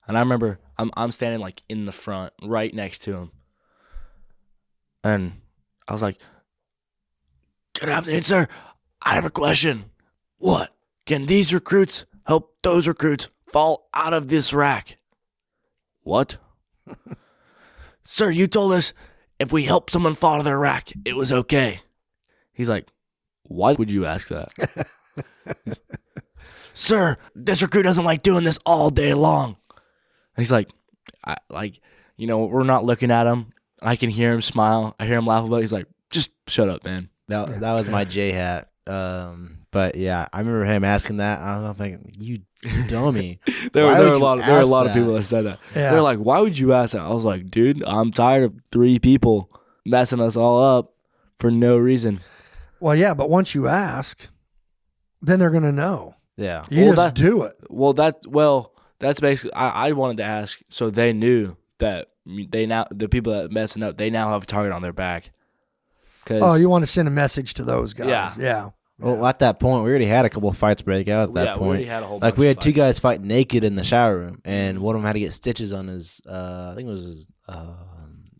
And I remember I'm standing like in the front, right next to him. And I was like, "Good afternoon, sir. I have a question. What? Can these recruits help those recruits fall out of this rack?" "What?" "Sir, you told us if we help someone fall out of their rack, it was okay." He's like, "Why would you ask that?" "Sir, this recruit doesn't like doing this all day long." He's like, we're not looking at him. I can hear him smile. I hear him laugh about it. He's like, "Just shut up, man." That was my J hat. But yeah, I remember him asking that. I was thinking, "You dummy." There were a lot of people that said that. Yeah. They're like, "Why would you ask that?" I was like, "Dude, I'm tired of 3 people messing us all up for no reason." Well, yeah, but once you ask, then they're going to know. Yeah. You just do it. That's basically. I wanted to ask. So they knew that the people that messing up, they now have a target on their back. Oh, you want to send a message to those guys? Yeah. Well, at that point, we already had a couple of fights break out. At that point, we already had a whole. Like bunch we of had two fights. guys fight naked in the shower room, and one of them had to get stitches on his. I think it was his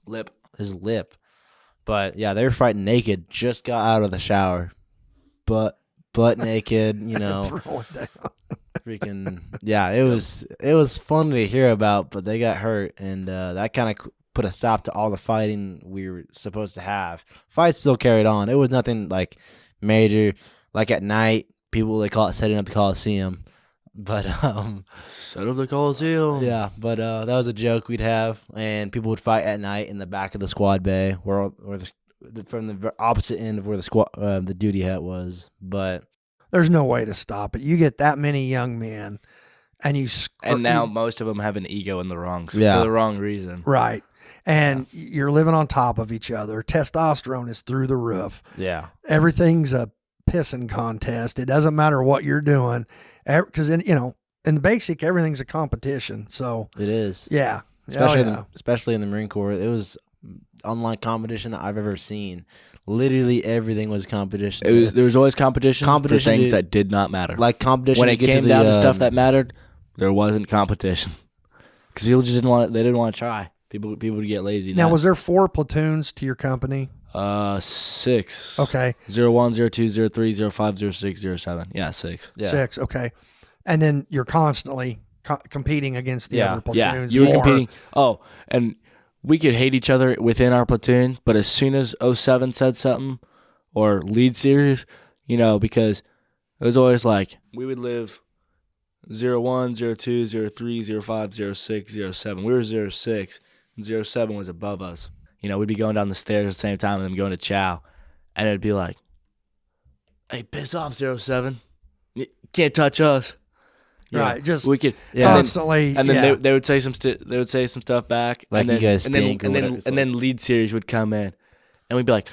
lip. His lip. But yeah, they were fighting naked. Just got out of the shower, butt naked. You know, Throw it down. freaking yeah. It was fun to hear about, but they got hurt, and that kind of put a stop to all the fighting we were supposed to have. Fights still carried on. It was nothing like major. Like at night, people they call it setting up the Coliseum. But Set up the Coliseum. yeah, but that was a joke we'd have, and people would fight at night in the back of the squad bay, where from the opposite end of where the squad the duty hut was. But There's no way to stop it. You get that many young men, and And now most of them have an ego in the wrong for Yeah. the wrong reason. right, and you're living on top of each other. Testosterone is through the roof. yeah, Everything's a pissing contest. It doesn't matter what you're doing, because in the basic, everything's a competition. So it is. yeah, Especially in the Marine Corps, it was unlike competition that I've ever seen. Literally everything was competition. There was always competition for things that did not matter. Like competition when to it get came to down the, to stuff that mattered, there wasn't competition because people just didn't want it. They didn't want to try. People would get lazy. Now, was there 4 platoons to your company? 6. Okay. 01, 02, 03, 05, 06, 07. Yeah, 6. Yeah. 6. Okay, and then you're constantly competing against the other Yeah, platoons. you were for- competing. Oh, and we could hate each other within our platoon, but as soon as 07 said something or lead series, because it was always like we would live 01, 02, 03, 05, 06, 07. We were 06, and 07 was above us. We'd be going down the stairs at the same time and then going to chow, and it'd be like, hey, piss off, 07. You can't touch us. Right, just we could constantly, and then they would say some stuff back, Like, and then, you guys and then, stink or and then, whatever, it's and then lead series would come in, and we'd be like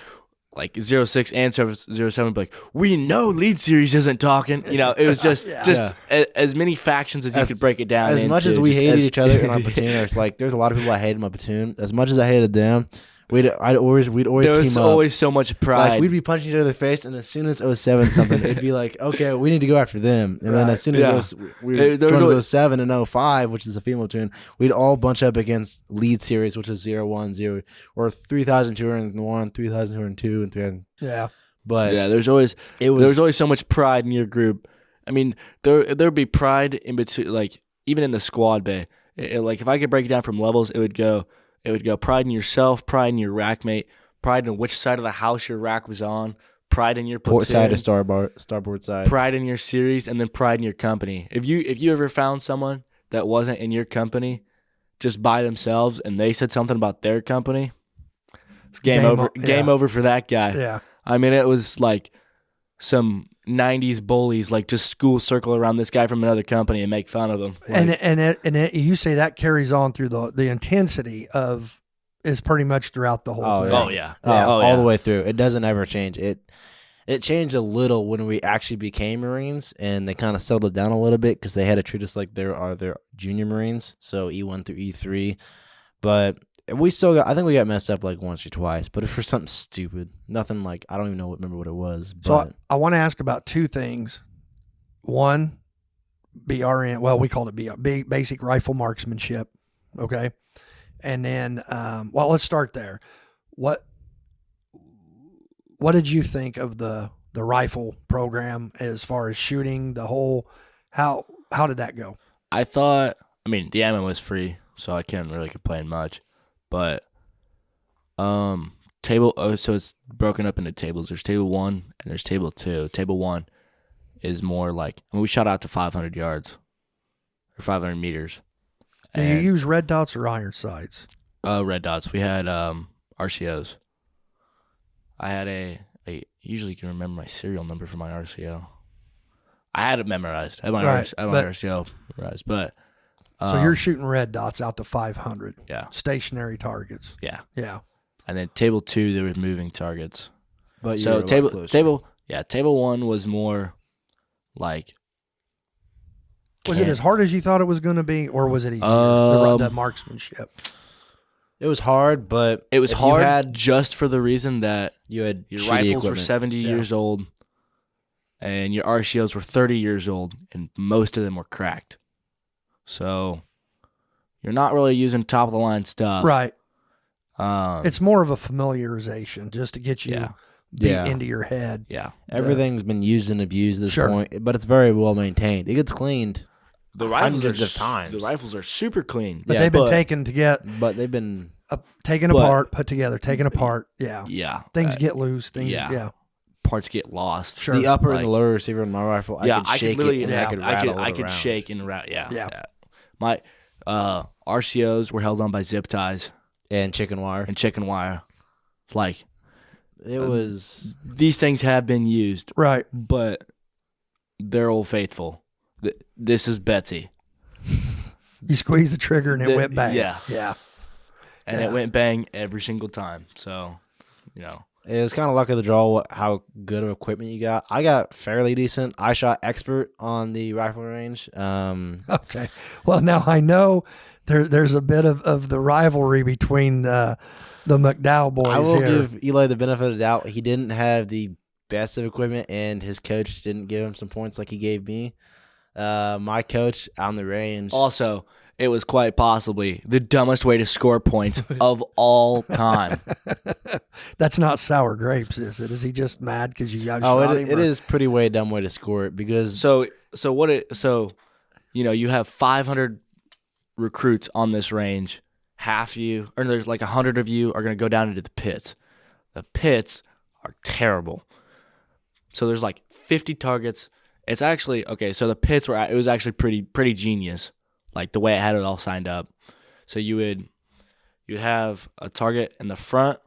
06 and 07 would be like, we know lead series isn't talking. It was just as many factions as you could break it down. As much as we hated each other in our platoon, it's like there's a lot of people I hated in my platoon. As much as I hated them, we'd always there team was up. always so much pride. Like we'd be punching each other in the face, and as soon as 07 something, it'd be like, okay, we need to go after them. And then as soon as we There was joined always- 07 and 05, which is a female platoon, we'd all bunch up against lead series, which is 010 or 3,201, 3,202, and 3,000. yeah. But there's always so much pride in your group. I mean, there'd be pride in between, like even in the squad bay. Like if I could break it down from levels, it would go pride in yourself, pride in your rack mate, pride in which side of the house your rack was on, pride in your platoon, port side or starboard side, pride in your series, and then pride in your company. If you ever found someone that wasn't in your company just by themselves and they said something about their company, game over. Game over for that guy. Yeah. I mean, it was like some 90s bullies like just school circle around this guy from another company and make fun of him. Like, And you say that carries on through the intensity is pretty much throughout the whole thing. oh yeah. all the way through. It doesn't ever change. It changed a little when we actually became Marines, and they kind of settled it down a little bit because they had to treat us like their junior Marines, so E1 through E3. But we still I think we got messed up like once or twice, but for something stupid, nothing like I don't even remember what it was. But So I want to ask about 2 things. One, BRN. Well, we called it basic rifle marksmanship. Okay, and then let's start there. What did you think of the rifle program as far as shooting the whole? How did that go? I mean, the ammo was free, so I can't really complain much. But so it's broken up into tables. There's table 1 and there's table 2. Table 1 is more like, we shot out to 500 yards or 500 meters. Do you use red dots or iron sights? Red dots. We had RCOs. I had I usually can remember my serial number for my RCO. I had it memorized. I had my RCO memorized, but so you're shooting red dots out to 500. Yeah. Stationary targets. Yeah. Yeah. And then table 2, there was moving targets. but So table 1 was more like Was it as hard as you thought it was going to be, or was it easier? The marksmanship. It was hard, but it was if hard you had, just for the reason that you had your shitty rifles were equipment. 70 years old and your RCOs were 30 years old, and most of them were cracked. So you're not really using top-of-the-line stuff. Right. It's It's more of a familiarization just to get you beat Yeah. into your head. yeah. Everything's been used and abused at this Sure. point, but it's very well maintained. It gets cleaned The rifles hundreds are, of times. The rifles are super clean. But Yeah, they've been taken to get but they've been taken apart, put together, taken apart. Yeah. Yeah. Things get loose. Things. yeah. Yeah. Parts get lost. Sure. the upper Like- and the lower receiver on my rifle. Yeah, I could shake it and I could rattle I it could around. shake and rattle. Yeah. Yeah. My RCOs were held on by zip ties and chicken wire. and chicken wire. Like, It was these things have been used, Right. but they're old faithful. This is Betsy. You squeeze the trigger and it went bang. Yeah. Yeah. And Yeah. it went bang every single time. So, it was kind of luck of the draw how good of equipment you got. I got fairly decent. I shot expert on the rifle range. Okay. Well, now I know there's a bit of the rivalry between the McDowell boys I will here. give Eli the benefit of the doubt. He didn't have the best of equipment, and his coach didn't give him some points like he gave me. My coach on the range. also, it was quite possibly the dumbest way to score points of all time. That's not sour grapes, is it? Is he just mad because you got Oh, shot it him? is pretty way dumb way to score it because So you have 500 recruits on this range. Half you, or there's like 100 of you, are going to go down into the pits. The pits are terrible. So there's like 50 targets. It's actually okay. So the pits were. It was actually pretty genius, like the way I had it all signed up. So you'd have a target in the front,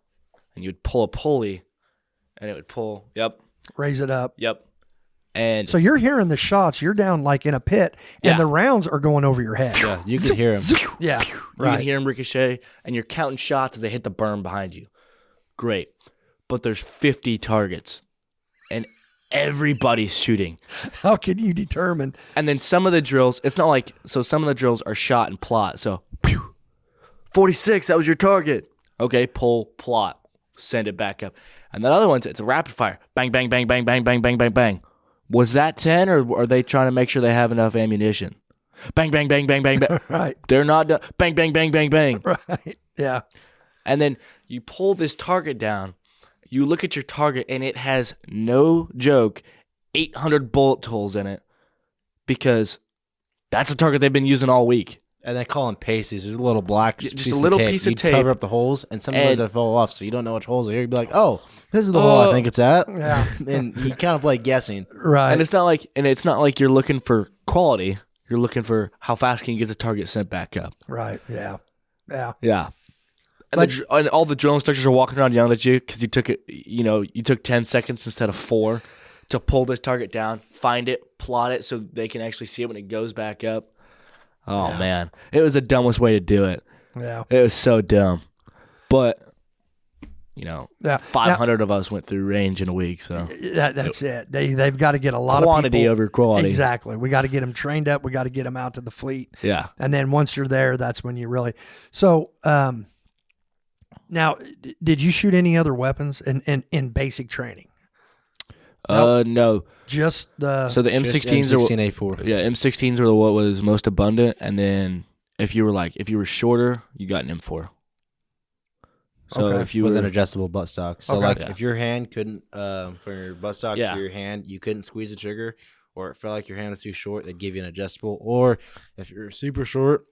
and you'd pull a pulley, and it would pull. Yep. Raise it up. Yep. And So you're hearing the shots. You're down like in a pit, and Yeah. the rounds are going over your head. yeah, you could hear him. Yeah. you Right. can hear them ricochet, and you're counting shots as they hit the berm behind you. Great. But there's 50 targets, and everybody's shooting. How can you determine? And then some of the drills, it's not like, so some of the drills are shot and plot. So, 46, that was your target. Okay, pull, plot, send it back up. And the other ones, it's a rapid fire. Bang, bang, bang, bang, bang, bang, bang, bang, bang. Was that 10, or are they trying to make sure they have enough ammunition? Bang, bang, bang, bang, bang, bang. Right. They're not done. Bang, bang, bang, bang, bang. Right. Yeah. And then you pull this target down. You look at your target, and it has, no joke, 800 bullet holes in it, because that's a target they've been using all week. And they call them pasties. There's a little black Just piece a little of tape. piece of You'd tape. cover up the holes, and some of those And- that fall off, so you don't know which holes are here. You'd be like, "Oh, this is the hole I think it's at." Yeah. And you kind of play guessing. Right. And it's not like you're looking for quality. You're looking for how fast can you get the target sent back up. Right. Yeah. Yeah. Yeah. And, But- and all the drill instructors are walking around yelling at you because you took it. You took 10 seconds instead of 4 to pull this target down, find it, plot it so they can actually see it when it goes back up. Oh man, it was the dumbest way to do it. Yeah. It was so dumb, but Yeah. 500 of us went through range in a week. So That's it. They've got to get a lot quantity of people. over quality. Exactly. We got to get them trained up. We got to get them out to the fleet. Yeah. And then once you're there, that's when you really. So, now, did you shoot any other weapons in basic training? No. Just the. So the M16s are M16A4. yeah, M16s were what was most abundant, and then if you were shorter, you got an M4. So Okay. if you With were an adjustable buttstock. So Okay. like Yeah. if your hand couldn't from your buttstock Yeah. to your hand, you couldn't squeeze the trigger, or it felt like your hand was too short, they'd give you an adjustable. Or if you're super short,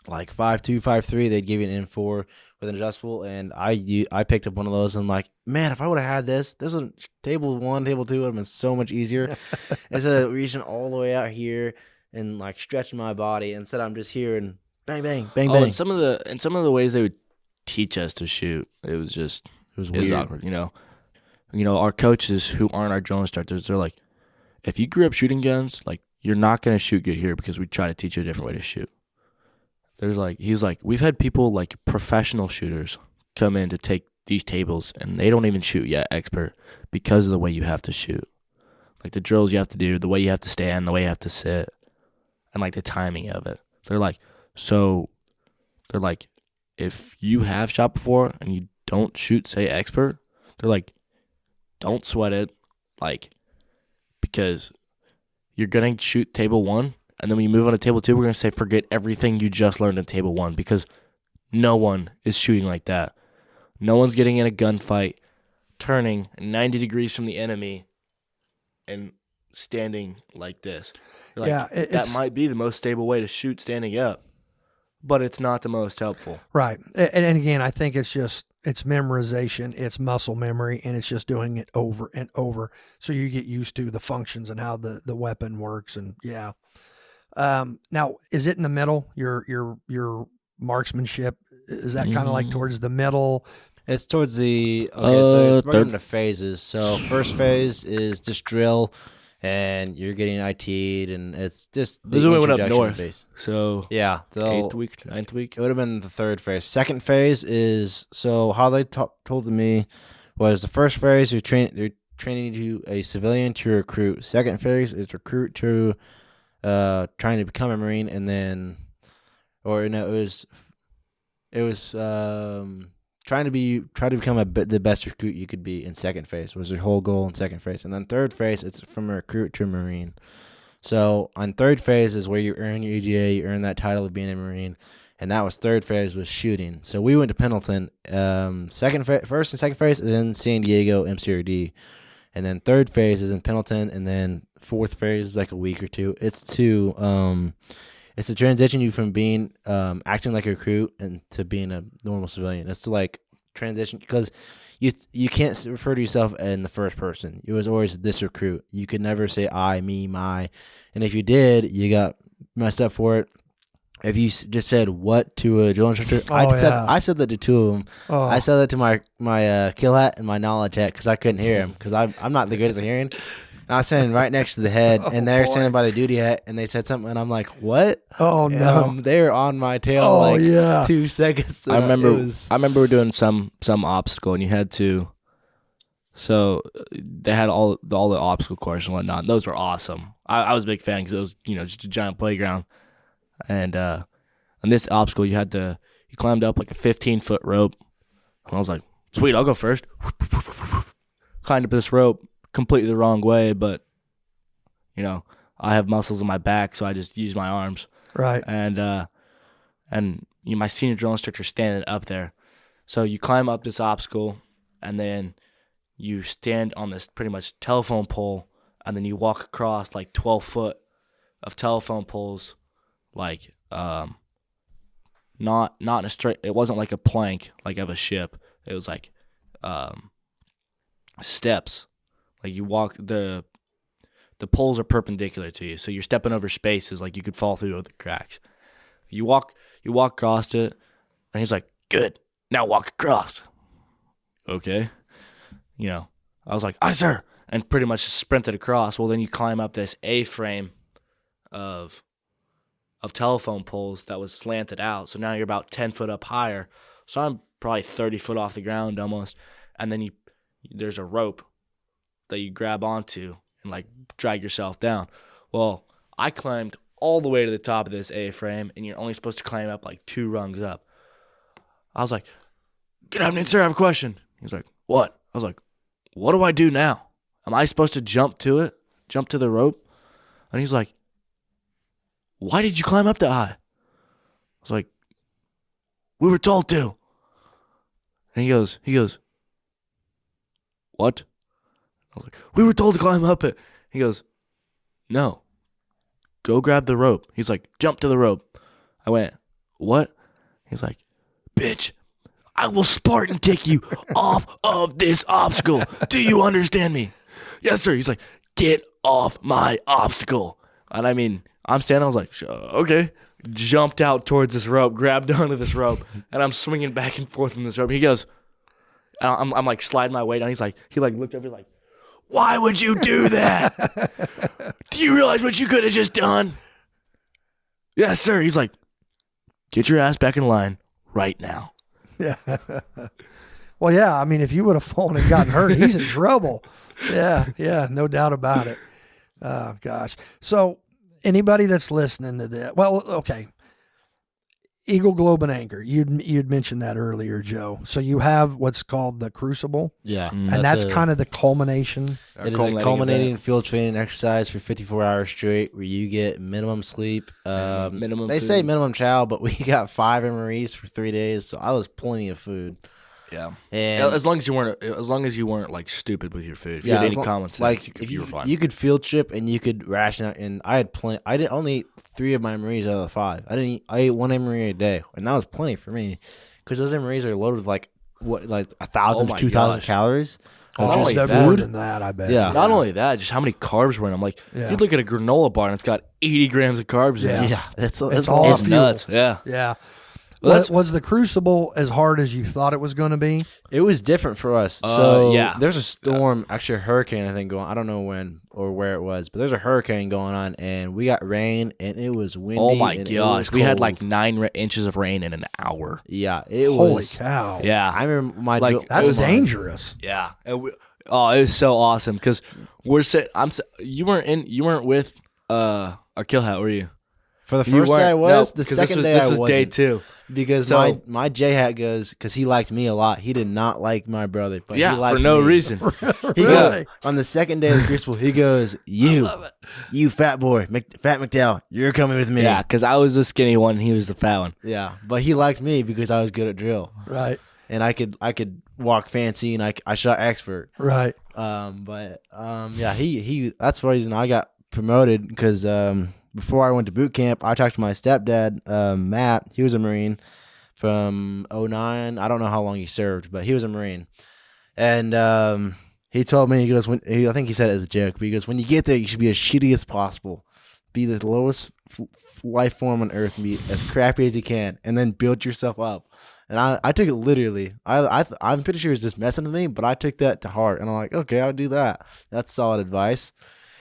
like 5'2", 5'3", they'd give you an M4 with an adjustable. And I picked up one of those and like, man, if I would have had this was table 1, table 2 would have been so much easier. Instead of reaching all the way out here and like stretching my body, instead I'm just here and bang, bang, bang, bang. and some of the ways they would teach us to shoot, it was weird. awkward. Our coaches who aren't our drill instructors, they're like, if you grew up shooting guns, like you're not gonna shoot good here because we try to teach you a different way to shoot. He's like, we've had people like professional shooters come in to take these tables and they don't even shoot yet expert because of the way you have to shoot. Like the drills you have to do, the way you have to stand, the way you have to sit. and like the timing of it. They're like, if you have shot before and you don't shoot, say, expert, they're like, don't sweat it, like, because you're going to shoot table 1, and then when you move on to table 2, we're going to say forget everything you just learned in table 1, because no one is shooting like that. No one's getting in a gunfight, turning 90 degrees from the enemy, and standing like this. Like, Yeah, that might be the most stable way to shoot standing up, but it's not the most helpful. Right. And again, I think it's memorization, it's muscle memory, and it's just doing it over and over. So you get used to the functions and how the weapon works. And yeah. Now, is it in the middle? Your marksmanship, is that kind of like towards the middle? It's towards the so it's broken into phases. So first phase is just drill, and you're getting IT'd, and it's just the this is when we went up north. Phase. So yeah, 8th week, 9th week. It would have been the third phase. Second phase is so how they told me was the first phase they're training you a civilian to recruit. Second phase is recruit to trying to become a Marine, and then it was try to become the best recruit you could be in second phase was their whole goal in second phase. And then third phase, it's from a recruit to a Marine. So on third phase is where you earn your EGA, you earn that title of being a Marine. And that was third phase was shooting. So we went to Pendleton. First and second phase is in San Diego, MCRD. And then third phase is in Pendleton. And then fourth phase is like a week or two. It's to transition you from being acting like a recruit and to being a normal civilian. It's to like transition because you can't refer to yourself in the first person. It was always this recruit. You could never say I, me, my. And if you did, you got messed up for it. If you just said what to a drill instructor, I said that to two of them. Oh. I said that to my kill hat and my knowledge hat because I couldn't hear him because I'm not the greatest at hearing. And I was standing right next to the head, and they're standing by the duty hat, and they said something, and I'm like, what? Oh, no. They were on my tail 2 seconds. I remember we were doing some obstacle, and you had to. So they had all the obstacle course and whatnot. And those were awesome. I was a big fan because it was just a giant playground. And on this obstacle, you climbed up like a 15-foot rope. And I was like, sweet, I'll go first. Climbed up this rope completely the wrong way, but, I have muscles in my back, so I just use my arms. Right. And my senior drill instructor standing up there. So you climb up this obstacle, and then you stand on this pretty much telephone pole, and then you walk across like 12 foot of telephone poles. Like, not in a straight. It wasn't like a plank like of a ship. It was like, steps. Like you walk the poles are perpendicular to you, so you're stepping over spaces like you could fall through the cracks. You walk across it, and he's like, "Good, now walk across." Okay, I was like, "Aye, sir," and pretty much sprinted across. Well, then you climb up this A-frame of telephone poles that was slanted out. So now you're about 10 foot up higher. So I'm probably 30 foot off the ground almost. And then there's a rope that you grab onto and like drag yourself down. Well, I climbed all the way to the top of this A-frame, and you're only supposed to climb up like 2 rungs up. I was like, "Good afternoon, sir, I have a question." He was like, "What?" I was like, "What do I do now? Am I supposed to jump to the rope?" And he's like, "Why did you climb up that high?" I was like, "We were told to." And he goes, "What?" I was like, "We were told to climb up it." He goes, "No. Go grab the rope." He's like, "Jump to the rope." I went, "What?" He's like, "Bitch, I will Spartan kick you off of this obstacle. Do you understand me?" "Yes, sir." He's like, "Get off my obstacle." And I mean, I'm standing, I was like, "Okay." Jumped out towards this rope, grabbed onto this rope, and I'm swinging back and forth on this rope. He goes, I'm like sliding my weight down. He looked over like, "Why would you do that? Do you realize what you could have just done?" "Yes, sir." He's like, "Get your ass back in line right now." Yeah. Well, yeah, I mean, if you would have fallen and gotten hurt, he's in trouble. Yeah, no doubt about it. Oh, gosh. So, anybody that's listening to that, well, okay. Eagle, Globe, and Anchor. You'd mentioned that earlier, Joe. So you have what's called the Crucible. Yeah. And that's kind of the culmination. It is a culminating field training exercise for 54 hours straight where you get minimum sleep. Minimum They food. say minimum chow, but we got 5 MREs for 3 days, so I was plenty of food. Yeah, And as long as you weren't like stupid with your food. If you had any common sense, like you were fine. You could field trip and you could ration out. And I had plenty. I did only eat 3 of my MREs out of the 5. I ate 1 MRE a day, and that was plenty for me because those MREs are loaded with like 1,000 to 2,000 calories. Not only Just that- more than that, I bet. Yeah. Not only that, just how many carbs were in them. Like you look at a granola bar and it's got 80 grams of carbs in it. Yeah, it's all It's fuel. nuts. Yeah. Yeah. Well, Was the Crucible as hard as you thought it was going to be? It was different for us. So yeah. there's a storm, actually a hurricane, I think, going. I don't know when or where it was, but there's a hurricane going on, and we got rain, and it was windy. Oh my and it gosh, was we had cold. like 9 inches of rain in an hour. Yeah, it Holy was. cow. Yeah, I remember my Like, That's it was- dangerous. yeah. And it was so awesome because you weren't with our kill hat, were you? for the You first day I weren't. was. No, The 'cause second day this I was wasn't. day 2. Because So- my J hat goes because he liked me a lot. He did not like my brother, but Yeah, he liked for no me. reason. He Really? goes, on the second day of the Crucible, he goes, "You fat boy, Fat McDowell, you're coming with me." Yeah, because I was the skinny one, and he was the fat one. Yeah, but he liked me because I was good at drill, Right. and I could walk fancy, and I shot expert. Right. Yeah, he that's the reason I got promoted because before I went to boot camp, I talked to my stepdad, Matt. He was a Marine from 09. I don't know how long he served, but he was a Marine, and he told me, he goes, I think he said it as a joke, but he goes, when you get there, you should be as shitty as possible, be the lowest life form on Earth, and be as crappy as you can, and then build yourself up. And I took it literally. I'm pretty sure he was just messing with me, but I took that to heart, and I'm like, okay, I'll do that. That's solid advice.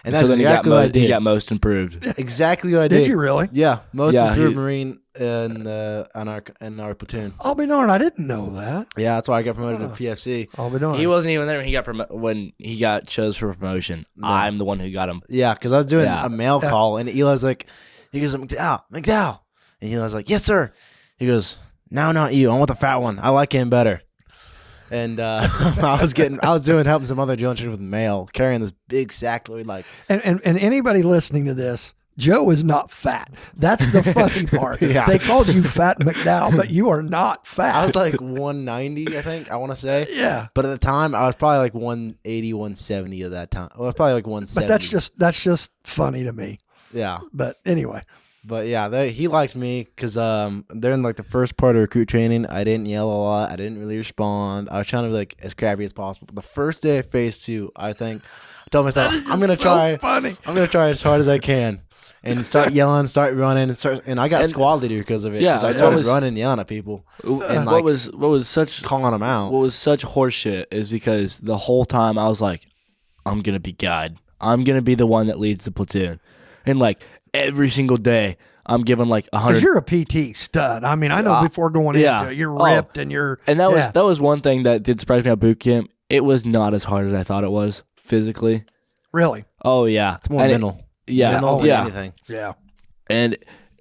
And that's So then exactly what I he did. got most improved. Exactly what I did. Did you really? Yeah, most Yeah, improved he- Marine in our platoon. I'll be darned. I didn't know that. Yeah, that's why I got promoted to PFC. I'll be darned. He wasn't even there when he got when he got chose for promotion. No. I'm the one who got him. Yeah, because I was doing Yeah. a mail call, and Eli's like, he goes, McDowell. And Eli's like, yes, sir. He goes, no, not you. I want the fat one. I like him better. And I was helping some other drill instructors with mail, carrying this big sack load, like, And anybody listening to this, Joe is not fat. That's the funny part. Yeah. They called you Fat McDowell, but you are not fat. I was like 190, I think, I want to say. yeah. But at the time, I was probably like 180, 170 at that time. Well, I was probably like 170. But that's just funny to me. Yeah. But anyway, But yeah, he liked me because during like the first part of recruit training, I didn't yell a lot. I didn't really respond. I was trying to be like as crappy as possible. The first day of phase 2, I think I told myself I'm gonna try. funny. I'm gonna try as hard as I can and start yelling, start running, and I got squad leader because of it. Yeah, 'cause I that started was- running, and yelling at people, And like, what was such calling them out. horseshit is because the whole time I was like, I'm gonna be guide. I'm gonna be the one that leads the platoon, and like every single day. I'm giving like 100. Because you're a PT stud. I mean, I know before going yeah. into it, you're Oh. ripped and you're. And that was one thing that did surprise me at boot camp. It was not as hard as I thought it was physically. Really? Oh yeah, It's more And mental. Yeah, mental than yeah, anything. Yeah. and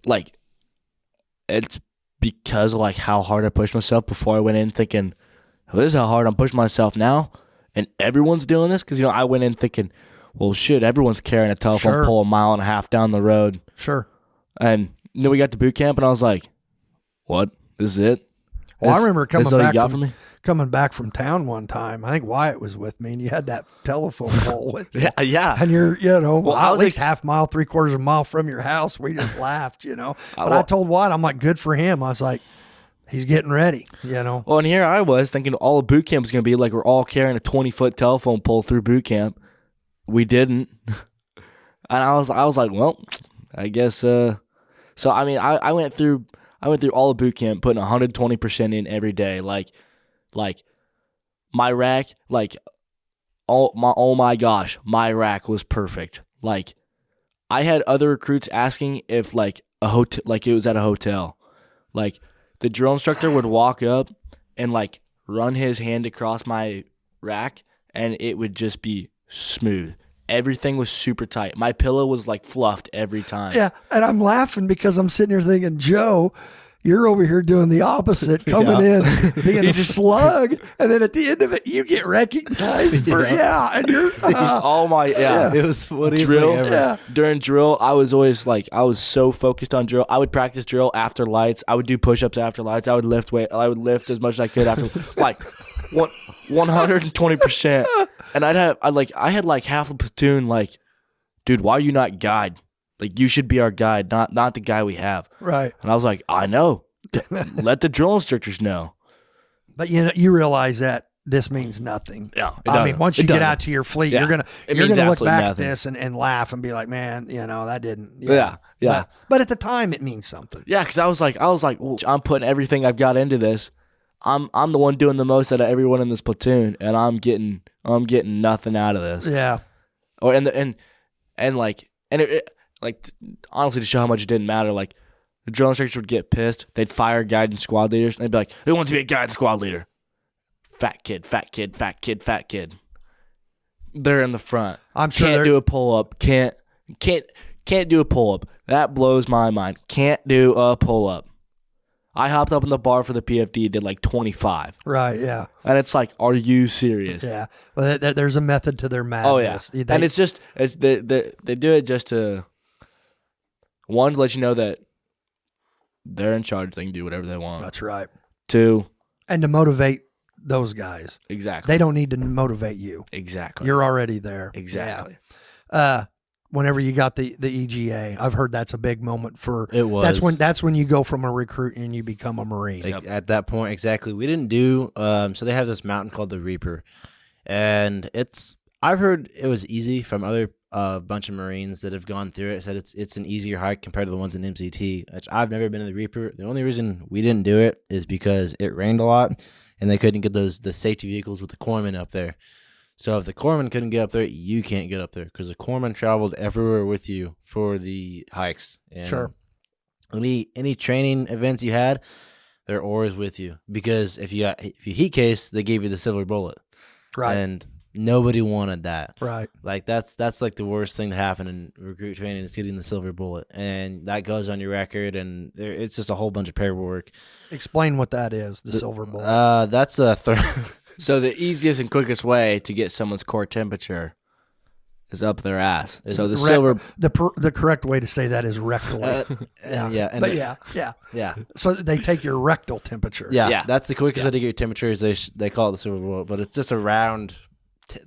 like it's because of like how hard I pushed myself before I went in thinking, well, this is how hard I'm pushing myself now, and everyone's doing this because I went in thinking, well, shit, everyone's carrying a telephone Sure. pole a mile and a half down the road, Sure. and then we got to boot camp, and I was like, what? This is it? Well, I This- remember this is all you got coming back from town one time. I think Wyatt was with me, and you had that telephone pole with you. Yeah. And you're, Well, I at was least half mile, 3/4 of a mile from your house. We just laughed, But I well- told Wyatt, I'm like, good for him. I was like, he's getting ready, Well, and here I was thinking all of boot camp was going to be like we're all carrying a 20-foot telephone pole through boot camp. We didn't, and I was like, well, I guess. So I mean, I went through all of boot camp, putting 120% in every day. Like my rack, oh my gosh, my rack was perfect. Like I had other recruits asking if like a hotel, like it was at a hotel, like the drill instructor would walk up and like run his hand across my rack, and it would just be smooth everything was super tight. My pillow was like fluffed every time. Yeah, and I'm laughing because I'm sitting here thinking, Joe, you're over here doing the opposite, coming in, being a slug, and then at the end of it, you get recognized for, and you're, Oh my, It was funniest drill. thing ever. yeah. During drill, I was always like, I was so focused on drill. I would practice drill after lights. I would do push-ups after lights. I would lift weight. I would lift as much as I could after, like, 120%. And I had like half a platoon, like, dude, why are you not guide? Like, you should be our guide, not the guy we have. Right. And I was like, I know. Let the drill instructors know. But you realize that this means nothing. Yeah. I mean, once you get out to your fleet, you're gonna It look means back absolutely at nothing. this and laugh and be like, man, that didn't. Yeah. But at the time, it means something. Yeah, because I was like, well, I'm putting everything I've got into this. I'm the one doing the most out of everyone in this platoon, and I'm getting nothing out of this. Yeah. Or honestly, to show how much it didn't matter, like the drill instructors would get pissed. They'd fire guide and squad leaders, and they'd be like, "Who wants to be a guide and squad leader?" Fat kid, fat kid, fat kid, fat kid. They're in the front. I'm sure Can't do a pull up. Can't do a pull up. That blows my mind. Can't do a pull up. I hopped up in the bar for the PFD, did like 25. Right. Yeah. And it's like, are you serious? Yeah. Well, there's a method to their madness. Oh yeah. And it's they do it just to, one, to let you know that they're in charge. They can do whatever they want. That's right. Two, and to motivate those guys. exactly. They don't need to motivate you. Exactly. You're already there. Exactly. Yeah. Whenever you got the EGA, I've heard that's a big moment for. It was. That's when you go from a recruit and you become a Marine. Like, at that point, exactly. We didn't do. So they have this mountain called the Reaper, and I've heard it was easy from other bunch of Marines that have gone through it. Said it's an easier hike compared to the ones in MCT. Which I've never been to the Reaper. The only reason we didn't do it is because it rained a lot, and they couldn't get the safety vehicles with the corpsmen up there. So if the corpsman couldn't get up there, you can't get up there because the corpsman traveled everywhere with you for the hikes. And Sure. Any training events you had, they're always with you because if you heat case, they gave you the silver bullet, Right. and nobody wanted that. Right. Like that's like the worst thing to happen in recruit training is getting the silver bullet, and that goes on your record, and it's just a whole bunch of paperwork. Explain what that is. The silver bullet. That's a So the easiest and quickest way to get someone's core temperature is up their ass. So the silver. The correct way to say that is rectal. yeah. So they take your rectal temperature. Yeah, that's the quickest way to get your temperature. Is they call it the silver bullet, but it's just a round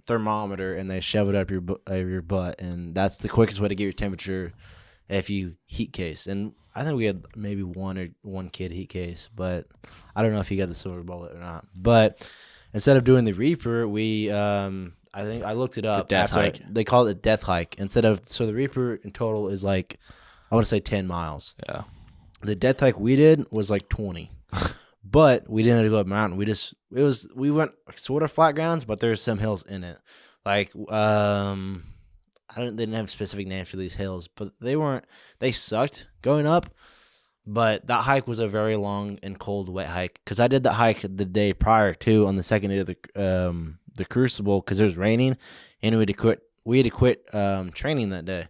thermometer, and they shove it up your butt, and that's the quickest way to get your temperature if you heat case. And I think we had maybe one kid heat case, but I don't know if he got the silver bullet or not. But instead of doing the Reaper, we I think I looked it up. The death hike. They call it the death hike. So the Reaper in total is like, I want to say 10 miles. Yeah. The death hike we did was like 20. But we didn't have to go up a mountain. We went sort of flat grounds, but there's some hills in it. Like they didn't have specific names for these hills, but they sucked going up. But that hike was a very long and cold, wet hike because I did that hike the day prior to on the second day of the Crucible because it was raining and we had to quit training that day.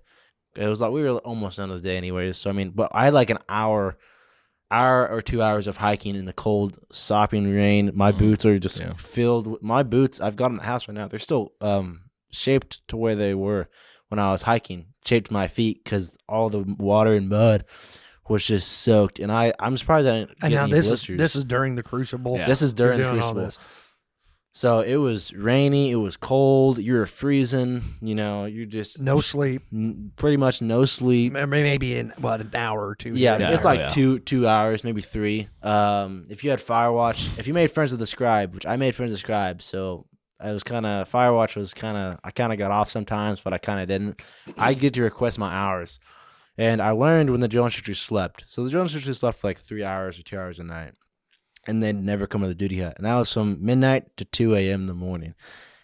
It was like we were almost done with the day anyways. So I mean, but I had like an hour or 2 hours of hiking in the cold, sopping rain. My boots are just filled with my boots. I've got them in the house right now. They're still shaped to where they were when I was hiking. Shaped my feet because all the water and mud was just soaked, and I'm surprised I didn't get any blisters. This is during the Crucible. Yeah. This is during the Crucible. So it was rainy, it was cold, you were freezing, you're just no sleep, pretty much no sleep. Maybe in an hour or two. Yeah, it's like 2 hours, maybe 3. If you had Firewatch, if you made friends with the Scribe, which I made friends with the Scribe, so I was Firewatch was I kind of got off sometimes, but I kind of didn't. I get to request my hours. And I learned when the drill instructors slept. So the drill instructors slept for like 3 hours or 2 hours a night. And they'd never come to the duty hut. And that was from midnight to 2 a.m. in the morning.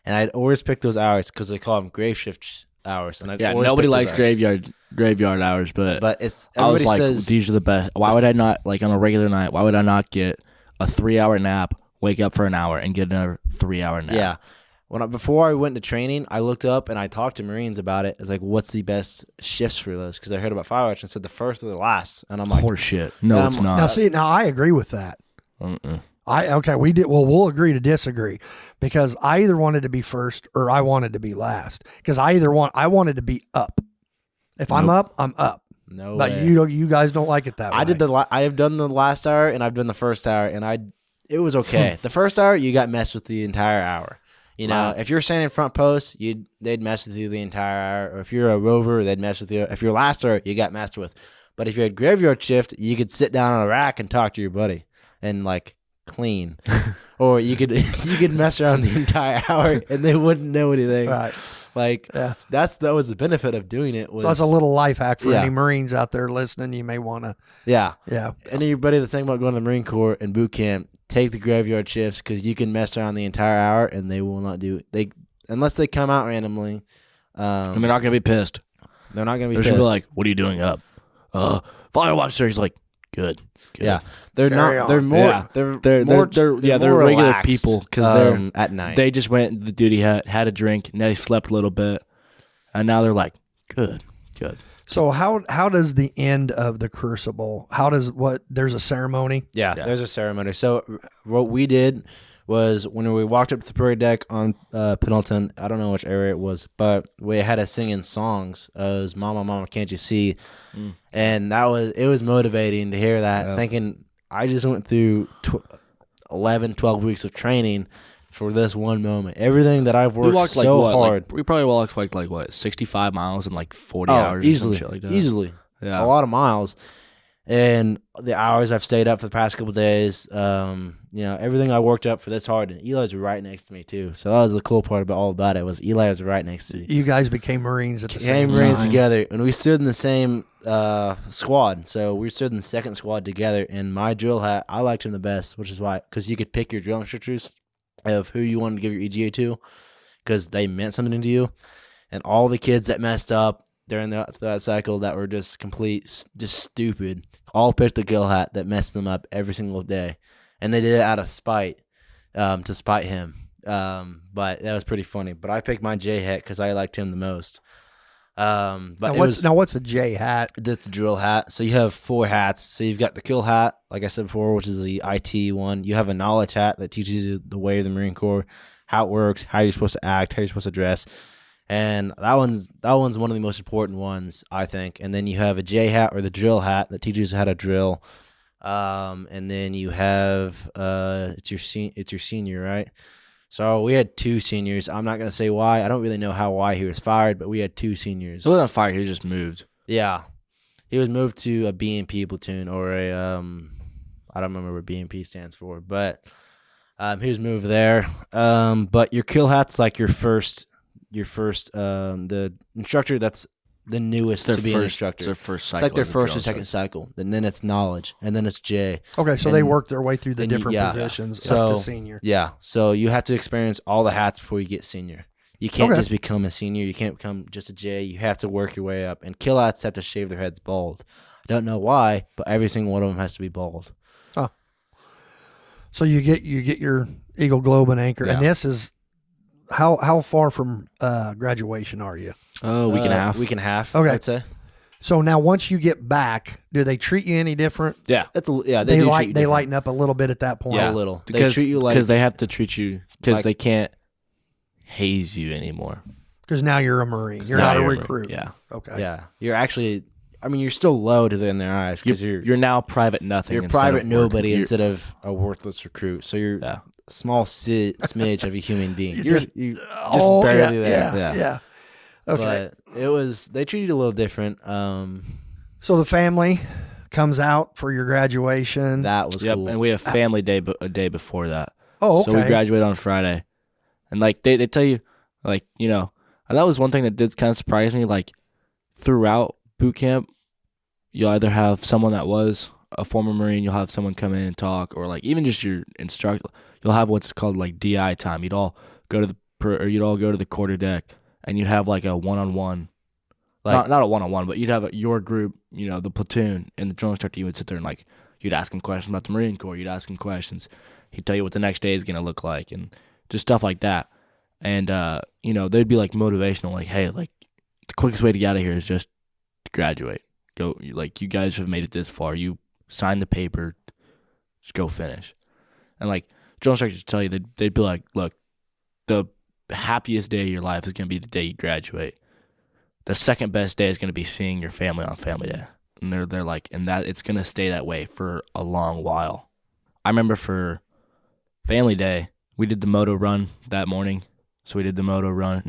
And I'd always pick those hours because they call them grave shift hours. And Nobody likes graveyard hours, but I was like, these are the best. Why would I not, like on a regular night, why would I not get a 3 hour nap, wake up for an hour, and get another 3 hour nap? Yeah. before I went to training, I looked up and I talked to Marines about it. It's like, what's the best shifts for those? Because I heard about fire watch and said the first or the last, and I'm like, Horseshit. No, it's not. Now I agree with that. We'll agree to disagree, because I either wanted to be first or I wanted to be last, because I wanted to be up. If I'm up, I'm up. No but way. You guys don't like it that way. I have done the last hour and I've done the first hour, and it was okay. The first hour you got messed with the entire hour. You know, if you're standing front post, they'd mess with you the entire hour. Or if you're a rover, they'd mess with you. If you're last hour, you got messed with. But if you had graveyard shift, you could sit down on a rack and talk to your buddy and like clean. Or you could mess around the entire hour and they wouldn't know anything. Right. Like that was the benefit of doing it. So that's a little life hack for any Marines out there listening. You may want to. Yeah. Yeah. Anybody that's thinking about going to the Marine Corps and boot camp, take the graveyard shifts, because you can mess around the entire hour and they will not do it. Unless they come out randomly. And they're not going to be pissed. They're not going to be They're pissed. going to be like, what are you doing up? Fire watch, sir. He's like, good. Yeah. They're Carry on. They're more. Yeah. They're They're more regular relaxed, people, because they're at night. They just went to the duty hut, had a drink, and they slept a little bit, and now they're like, good. So how does the end of the Crucible? There's a ceremony? Yeah, there's a ceremony. So what we did was when we walked up to the parade deck on Pendleton, I don't know which area it was, but we had us singing songs. It was "Mama, Mama, Can't You See?" And it was motivating to hear that. Thinking I just went through 11, 12 weeks of training for this one moment. Everything that I've worked hard. We probably walked like 65 miles in like 40 hours easily, or some shit like that. Easily. Yeah. A lot of miles. And the hours I've stayed up for the past couple of days, everything I worked up for this hard. And Eli's right next to me, too. So that was the cool part about it, was Eli was right next to me. You guys became Marines at the same time. Marines together. And we stood in the same squad. So we stood in the second squad together. And my drill hat, I liked him the best, which is why, because you could pick your drill instructors of who you wanted to give your EGA to, because they meant something to you. And all the kids that messed up during that cycle that were just stupid, all picked the gill hat that messed them up every single day. And they did it out of spite, to spite him. But that was pretty funny. But I picked my J hat because I liked him the most. But what's a J hat? That's the drill hat. So you have 4 hats. So you've got the kill hat, like I said before, which is the IT one. You have a knowledge hat that teaches you the way of the Marine Corps, how it works, how you're supposed to act, how you're supposed to dress. And that one's one of the most important ones, I think. And then you have a J hat, or the drill hat, that teaches you how to drill. And then you have it's your senior, right? So we had 2 seniors. I'm not gonna say why. I don't really know why he was fired, but we had 2 seniors. He wasn't fired. He just moved. Yeah, he was moved to a BMP platoon, or a I don't remember what BMP stands for, but he was moved there. But your kill hat's like your first the instructor that's the newest to be an instructor. It's their first cycle. It's like their first or second cycle. And then it's knowledge. And then it's J. Okay, so they work their way through the different positions up to senior. Yeah. So you have to experience all the hats before you get senior. You can't just become a senior. You can't become just a J. You have to work your way up. And kill hats have to shave their heads bald. I don't know why, but every single one of them has to be bald. Oh. So you get your Eagle Globe and Anchor. Yeah. And this is how far from graduation are you? Oh, week and a half. Week and a half, okay. I'd say. So now once you get back, do they treat you any different? Yeah. They lighten up a little bit at that point. Yeah, a little. Because, they treat you like, because they have to treat you, because they can't haze you anymore. Because now you're a Marine. You're not a recruit. Yeah. Okay. Yeah. You're actually, you're still low in their eyes, because you're now private nothing. You're private nobody instead of a worthless recruit. So you're a small smidge of a human being. You're just barely there. Yeah. Okay. But they treated you a little different. So the family comes out for your graduation. That was cool. And we have family day a day before that. Oh, okay. So we graduate on Friday. And like they tell you, like, and that was one thing that did kind of surprise me, like throughout boot camp, you'll either have someone that was a former Marine, you'll have someone come in and talk, or like even just your instructor, you'll have what's called like DI time. You'd all go to the quarter deck, and you'd have like a one-on-one, like not a one-on-one, but you'd have your group, the platoon, and the drill instructor. You would sit there and like you'd ask him questions about the Marine Corps. You'd ask him questions. He'd tell you what the next day is going to look like, and just stuff like that. And they'd be like motivational, like, hey, like the quickest way to get out of here is just to graduate. Go, like, you guys have made it this far. You signed the paper, just go finish. And like drill instructors tell you, they'd be like, look, the happiest day of your life is going to be the day you graduate. The second best day is going to be seeing your family on family day. And they're like, and that it's going to stay that way for a long while. I remember for family day, we did the moto run that morning. So we did the moto run.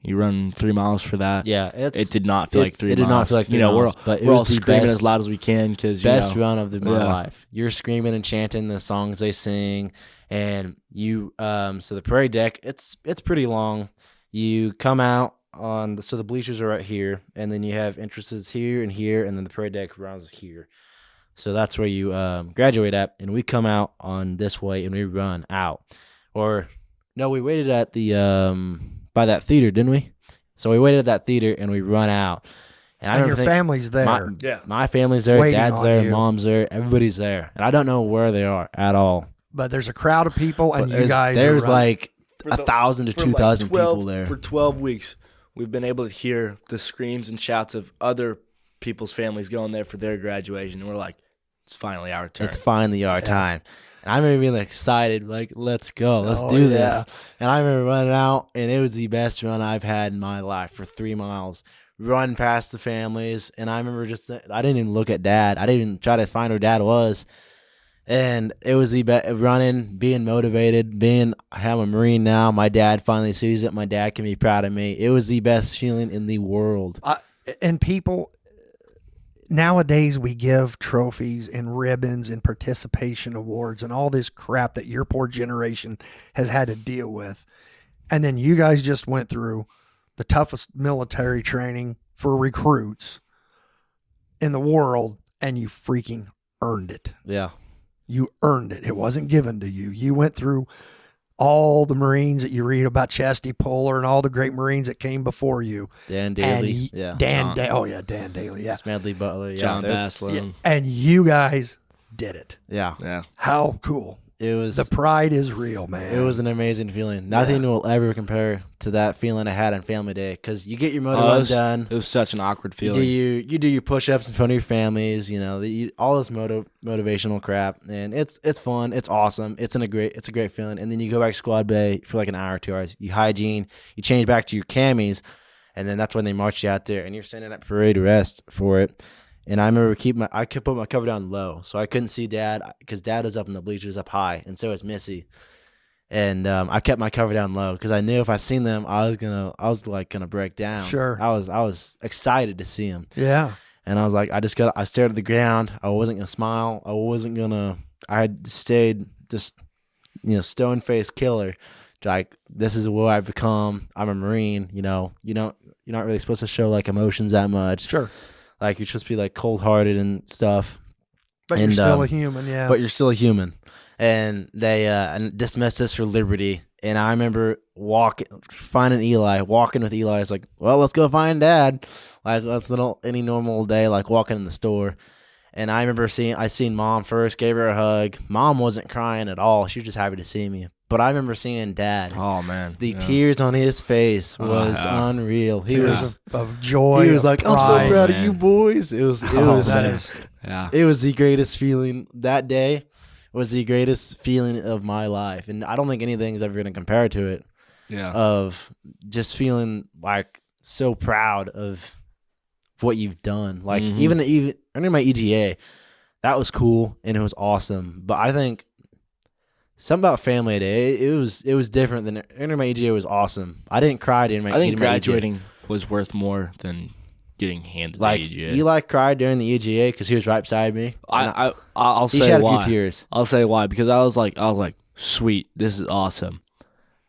You run 3 miles for that. Yeah, it did not feel like 3 miles. It did not feel like 3 miles. We're all screaming as loud as we can because best run of my life. You're screaming and chanting the songs they sing, and you. So the parade deck, it's pretty long. You come out so the bleachers are right here, and then you have entrances here, and then the parade deck runs here. So that's where you graduate at, and we come out on this way, and we run out. Or no, we waited at the by that theater, didn't we? So we waited at that theater and we run out. And your family's there. My family's there, Waiting Dad's there, you. Mom's there, everybody's there. And I don't know where they are at all. But there's a crowd of people, and you guys there's are running. like 1,000 to 2,000 people there. For 12 weeks, we've been able to hear the screams and shouts of other people's families going there for their graduation. And we're like, it's finally our turn. It's finally our time. And I remember being excited, like, let's go. Let's do this. And I remember running out, and it was the best run I've had in my life for 3 miles. Run past the families. And I remember I didn't even look at Dad. I didn't even try to find where Dad was. And it was the best running, being motivated, I'm a Marine now. My dad finally sees it. My dad can be proud of me. It was the best feeling in the world. And people... Nowadays, we give trophies and ribbons and participation awards and all this crap that your poor generation has had to deal with. And then you guys just went through the toughest military training for recruits in the world, and you freaking earned it. Yeah. You earned it. It wasn't given to you. You went through all the Marines that you read about, Chesty Puller and all the great Marines that came before you. Dan Daly. Dan Daly. Yeah. Smedley Butler. Yeah. John Basslow. Yeah. And you guys did it. Yeah. How cool. It was. The pride is real, man. It was an amazing feeling. Nothing will ever compare to that feeling I had on family day, because you get your motor run done. It was such an awkward feeling. You do your push-ups in front of your families, all this motivational crap, and it's fun. It's awesome. It's a great feeling. And then you go back to squad bay for like an hour or 2 hours. You hygiene. You change back to your camis, and then that's when they march you out there, and you're standing at parade rest for it. And I remember I could put my cover down low, so I couldn't see Dad, because Dad was up in the bleachers up high, and so was Missy. And I kept my cover down low because I knew if I seen them, I was gonna break down. Sure. I was excited to see them. Yeah. And I was like, I stared at the ground. I wasn't gonna smile. I had stayed just, stone faced killer. Like, this is what I've become. I'm a Marine. You're not really supposed to show like emotions that much. Sure. Like, you're supposed to be like cold hearted and stuff. But you're still a human, yeah. But you're still a human. And they dismissed us for liberty. And I remember finding Eli, walking with Eli. It's like, well, let's go find Dad. Like, that's any normal day, like walking in the store. And I remember seen Mom first, gave her a hug. Mom wasn't crying at all. She was just happy to see me. But I remember seeing Dad. Oh, man. The tears on his face was unreal. He was of joy. He was like, pride, I'm so proud man. of you boys. It was the greatest feeling. That day was the greatest feeling of my life. And I don't think anything's ever going to compare to it. Yeah. Of just feeling like so proud of what you've done. Like, even earning my EGA, that was cool and it was awesome. But I think something about family day, it was different than earning my EGA was awesome. I didn't cry during my EGA. I think graduating was worth more than getting handed like the EGA. Eli cried during the EGA because he was right beside me. I'll say he shed why. a few tears. I'll say why, because I was like, sweet, this is awesome.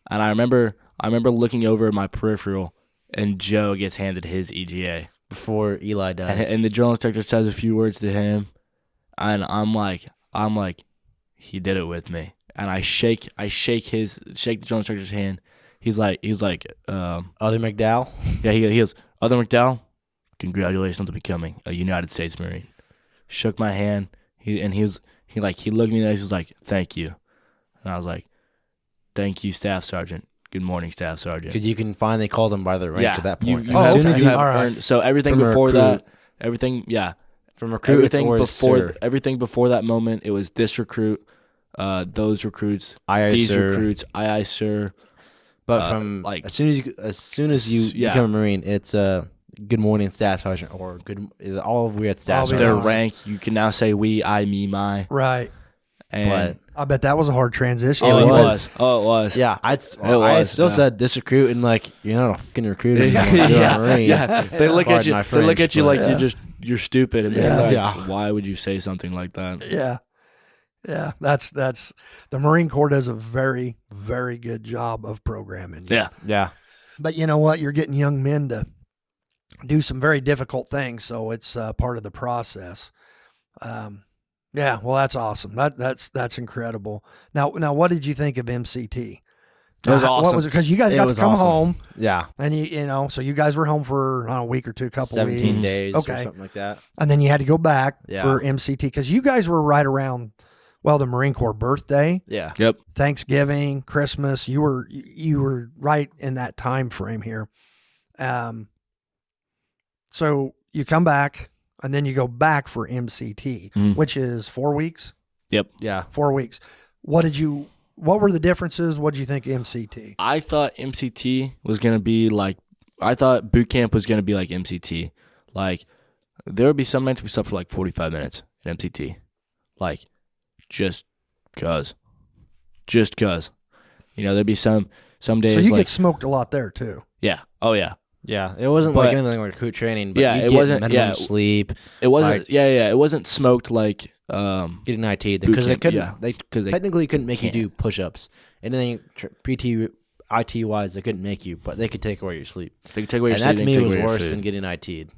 And I remember looking over at my peripheral, and Joe gets handed his EGA Before Eli does. and the drill instructor says a few words to him, and I'm like, he did it with me. And I shake the drill instructor's hand. He's like, Other McDowell? yeah, he goes, Other McDowell, congratulations on becoming a United States Marine. Shook my hand. He looked me in the eyes. He was like, thank you. And I was like, thank you, Staff Sergeant. good morning, Staff Sergeant. Because you can finally call them by their rank at that point. You Oh, as soon okay. as you you have All right. earned. So everything From a before recruit. that, everything, from recruit, it's everything always before sir. everything before that moment, it was this recruit, those recruits, Aye, these sir. recruits, aye, sir. But from like- as soon as you Yeah. become a Marine, it's good morning, Staff Sergeant, or good. All of we at Staff I'll be Sergeant. Their honest. rank, you can now say we, I, me, my, Right. and I bet that was a hard transition. Oh, it it was. was. Oh, it was. Yeah, I was, still yeah. said this recruit, and like you're not a fucking recruit anymore. You're a Marine. yeah. They look at Pardon you. my They look French, at you but- like you're stupid, and they're like, Yeah. why would you say something like that? Yeah. Yeah. That's the Marine Corps does a very, very good job of programming. Yeah. Yeah. But you know what? You're getting young men to do some very difficult things, so it's part of the process. Yeah, well, that's awesome. That's incredible. Now, what did you think of MCT? It was What awesome. was it? Because you guys It got to was come awesome. home, Yeah. and you know, so you guys were home for I don't know, a week or two, couple 17 weeks. days Okay. or something like that. And then you had to go back Yeah. for MCT because you guys were right around, well, the Marine Corps birthday, Yeah. Yep. Thanksgiving, Christmas. You were right in that time frame here. So you come back and then you go back for MCT, which is 4 weeks. Yep. Yeah. 4 weeks. What were the differences? What did you think MCT? I thought MCT was gonna be like. I thought boot camp was gonna be like MCT. Like there would be some nights we slept for like 45 minutes at MCT, like just cause. You know, there'd be some days. So you like, get smoked a lot there too. yeah. Oh yeah. Yeah. It wasn't But- like anything like recruit training, but Yeah, you it get wasn't- minimum yeah. sleep, It wasn't. Like- yeah. It wasn't smoked like. getting IT Boot because they camp, couldn't. yeah. They 'Cause they technically couldn't make can't. you do push-ups. Anything PT, IT wise, they couldn't make you, but they could take away your sleep. They could take away your And sleep. that to they me could take was away your worse food. than getting IT'd.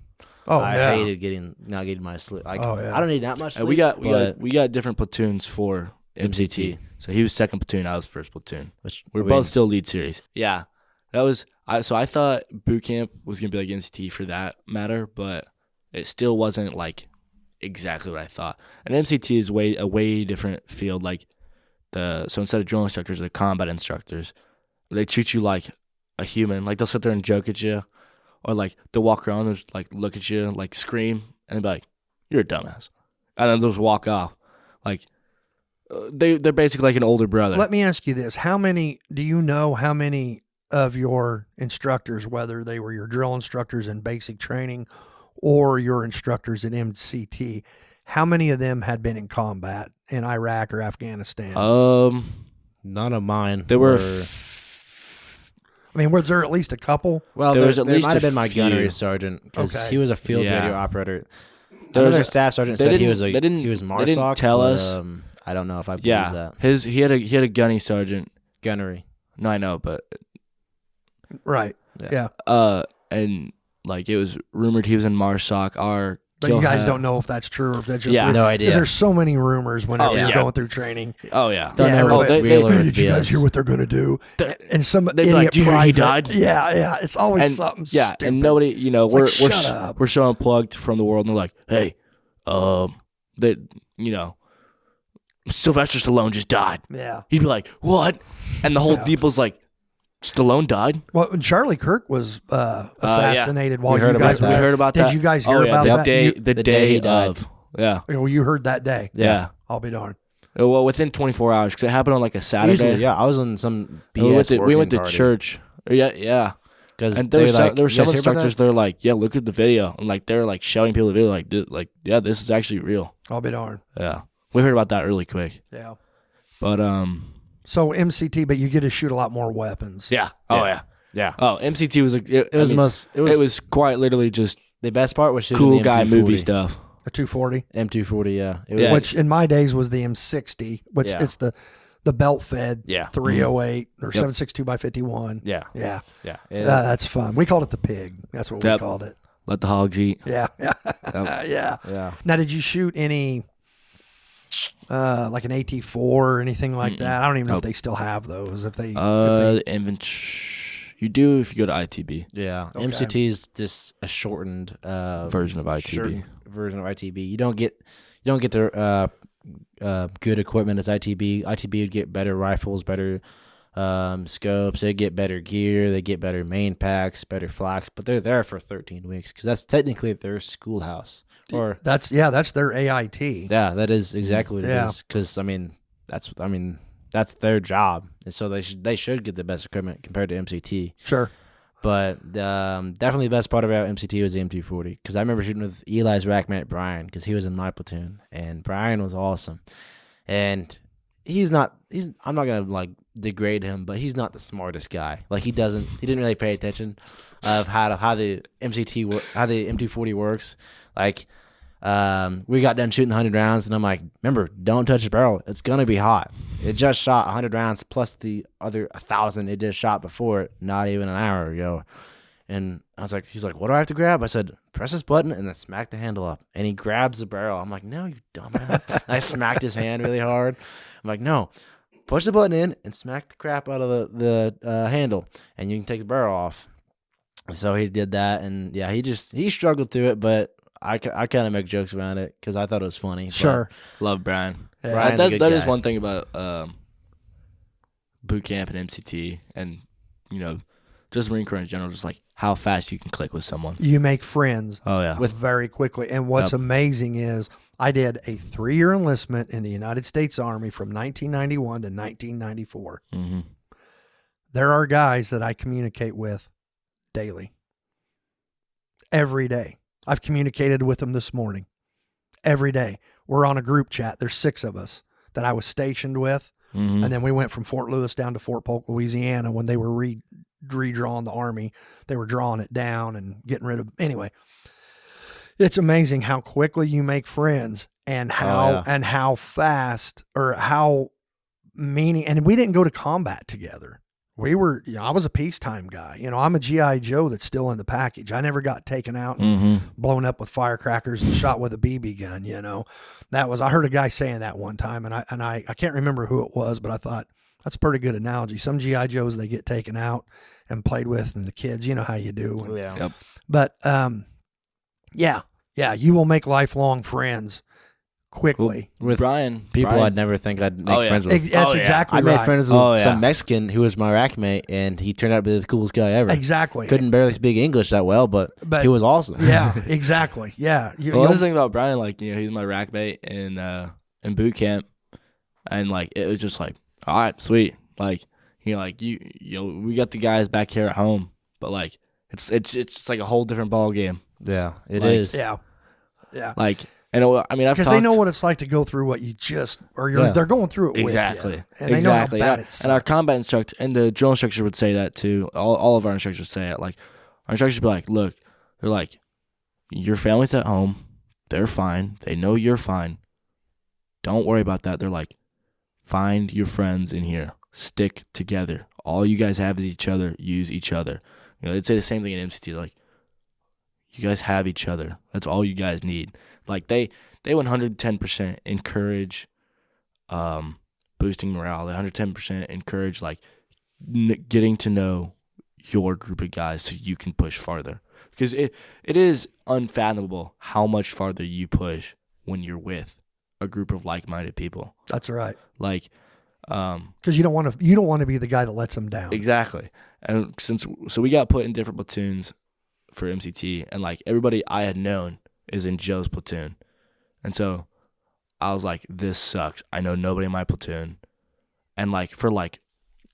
Oh I yeah. hated not getting my sleep. Like, Oh, yeah. I don't need that much sleep. And but we got different platoons for MCT. So he was second platoon. I was first platoon. which, We're I mean, both still lead series. Yeah, that was. So I thought boot camp was gonna be like MCT for that matter, but it still wasn't like exactly what I thought. And MCT is a way different field. Like so instead of drill instructors, they're combat instructors. They treat you like a human. Like they'll sit there and joke at you, or like they'll walk around and like look at you, like scream, and be like, "You're a dumbass," and then they'll just walk off. Like they're basically like an older brother. Let me ask you this: do you know how many of your instructors, whether they were your drill instructors in basic training or your instructors at MCT, how many of them had been in combat in Iraq or Afghanistan? none of mine. There were. I mean, was there at least a couple? Well, there there, was at there least might a have been my few. gunnery sergeant because Okay. he was a field Yeah. radio operator. There was Another a- staff sergeant they said he didn't- was they didn't- he was they MARSOC. didn't tell but, us. I don't know if I believe Yeah, that. he had a gunny sergeant. Gunnery. No, I know, but Right. Yeah. Yeah. and like it was rumored he was in MARSOC. But you guys don't know if that's true or if that's just Yeah. No because idea. there's so many rumors whenever Oh, you're yeah. going through training. Oh yeah, Don't know everybody- if it's they- real or Hey, it's did you guys BS. hear what they're going to do? And some they'd be idiot like, "Do you hear he private- died?" Yeah. It's always and something. yeah, stupid. and nobody, you know, It's we're like, shut up. we're so unplugged from the world, and they're like, "Hey, that you know, Sylvester Stallone just died." Yeah. He'd be like, "What?" And the whole Yeah. depot's like, "Stallone died." Well, when Charlie Kirk was assassinated while We you heard guys about were We heard about Did that. you guys Oh, hear yeah, about the that? day, You- the the day day he died. of. Yeah, well, you heard that day. yeah. I'll be darned. Well, within 24 hours, because it happened on like a Saturday. Usually, yeah, I was on some And we BS went to church. Yeah. because And there were some instructors. They're like, "Yeah, look at the video," and like they're like showing people the video, like, "Yeah, this is actually real." I'll be darned. Yeah, we heard about that really quick. Yeah. But So MCT, but you get to shoot a lot more weapons. yeah. Oh Yeah. yeah. Oh, MCT was It was it was quite literally just the best part was shooting cool the guy M240. movie stuff. A 240, M240, yeah. It was, Yeah. which in my days was the M60, which Yeah. it's the belt fed Yeah. 308 or 762 by 51. yeah, Yeah. yeah. That's fun. We called it the pig. That's what we Yep. called it. Let the hogs eat. Yeah. Yeah. yeah. Now, did you shoot any, like an AT4 or anything like that? I don't even know if Nope. they still have those. If they, The inventory you do if you go to ITB Yeah, Okay. MCT is just a shortened version of ITB. version of ITB. You don't get the good equipment as ITB. ITB would get better rifles, better scopes. They get better gear. They get better main packs, better flaks. But they're there for 13 weeks because that's technically their schoolhouse. Or That's their AIT. yeah, that is exactly what it Yeah. is. Because that's their job, and so they should get the best equipment compared to MCT. Sure. But definitely the best part about MCT was the MT40 because I remember shooting with Eli's rackmate Brian because he was in my platoon, and Brian was awesome. And I'm not gonna like degrade him, but he's not the smartest guy. Like he didn't really pay attention of how the MT40 works. Like we got done shooting 100 rounds, and I'm like, remember, don't touch the barrel. It's gonna be hot. It just shot 100 rounds plus the other 1,000 it just shot before it, not even an hour ago. And I was like, he's like, what do I have to grab? I said, press this button and then smack the handle up. And he grabs the barrel. I'm like, no, you dumbass. I smacked his hand really hard. I'm like, no, push the button in and smack the crap out of the handle, and you can take the barrel off. So he did that, and yeah, he struggled through it, but I kind of make jokes around it because I thought it was funny. Sure. Love Brian. Yeah. Brian's a good That is guy. one thing about boot camp and MCT, and just Marine Corps in general, just like how fast you can click with someone. You make friends Oh yeah, very quickly. And what's amazing is I did a 3-year enlistment in the United States Army from 1991 to 1994. mm-hmm. There are guys that I communicate with daily, every day. I've communicated with them this morning, every day. We're on a group chat. There's 6 of us that I was stationed with. Mm-hmm. And then we went from Fort Lewis down to Fort Polk, Louisiana. When they were redrawing the Army, they were drawing it down and getting rid of. Anyway, it's amazing how quickly you make friends and how fast or how meaning. And we didn't go to combat together. We were, I was a peacetime guy. I'm a GI Joe that's still in the package. I never got taken out and blown up with firecrackers and shot with a BB gun. I heard a guy saying that one time, and I can't remember who it was, but I thought that's a pretty good analogy. Some GI Joes, they get taken out and played with, and the kids, you know how you do. And, Yeah. Yep. But yeah, you will make lifelong friends quickly. With Brian, I'd never think I'd make friends with. That's exactly I right. made friends with some Mexican who was my rackmate, and he turned out to be the coolest guy ever. Exactly. Couldn't barely speak English that well, but he was awesome. Yeah, exactly. Yeah. Well, the thing about Brian, like he's my rack mate in boot camp, and like it was just like, all right, sweet, like we got the guys back here at home, but like it's like a whole different ball game. Yeah, it Like, is. Yeah. Like, and I mean, because they know what it's like to go through what you just, or they're going through it exactly, with you. And they know how bad it sucks. And our combat instructor and the drill instructor would say that too. All of our instructors say it. Like our instructors would be like, look, they're like, your family's at home, they're fine, they know you're fine. Don't worry about that. They're like, find your friends in here, stick together. All you guys have is each other. Use each other. They'd say the same thing in MCT. They're like, you guys have each other. That's all you guys need. Like they 110% encourage boosting morale. They 110% encourage like getting to know your group of guys so you can push farther. Because it is unfathomable how much farther you push when you're with a group of like-minded people. That's right. Like, because you don't want to be the guy that lets them down. Exactly. And so we got put in different platoons for MCT, and like everybody I had known is in Joe's platoon, and so I was like, this sucks. I know nobody in my platoon, and like for like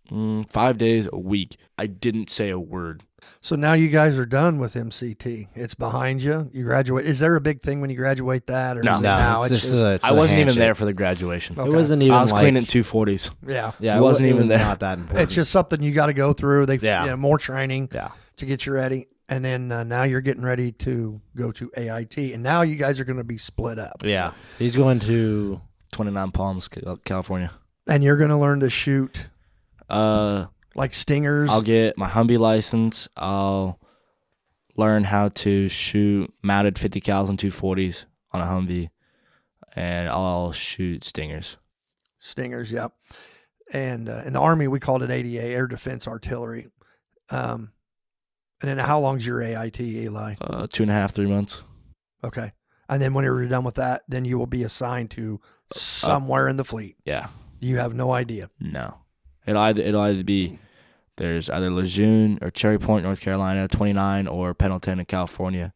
5 days a week, I didn't say a word. So now you guys are done with MCT. It's behind you. You graduate. Is there a big thing when you graduate that? Or No. is it No, now? it's just I wasn't even handshake. there for the graduation. Okay. It wasn't even I was like, cleaning 240s. Yeah. Yeah, It wasn't even was there. Not that important. It's just something you got to go through. They more training Yeah. to get you ready. And then now you're getting ready to go to AIT. And now you guys are going to be split up. Yeah. He's going to 29 Palms, California. And you're going to learn to shoot like stingers. I'll get my Humvee license. I'll learn how to shoot mounted 50 cals and 240s on a Humvee, and I'll shoot stingers. Stingers, yep. And in the Army, we called it ADA, Air Defense Artillery. And then how long's your AIT, Eli? 2.5, 3 months. Okay. And then whenever you're done with that, then you will be assigned to somewhere in the fleet. Yeah. You have no idea. No. It'll either be there's either Lejeune or Cherry Point, North Carolina, 29, or Pendleton in California.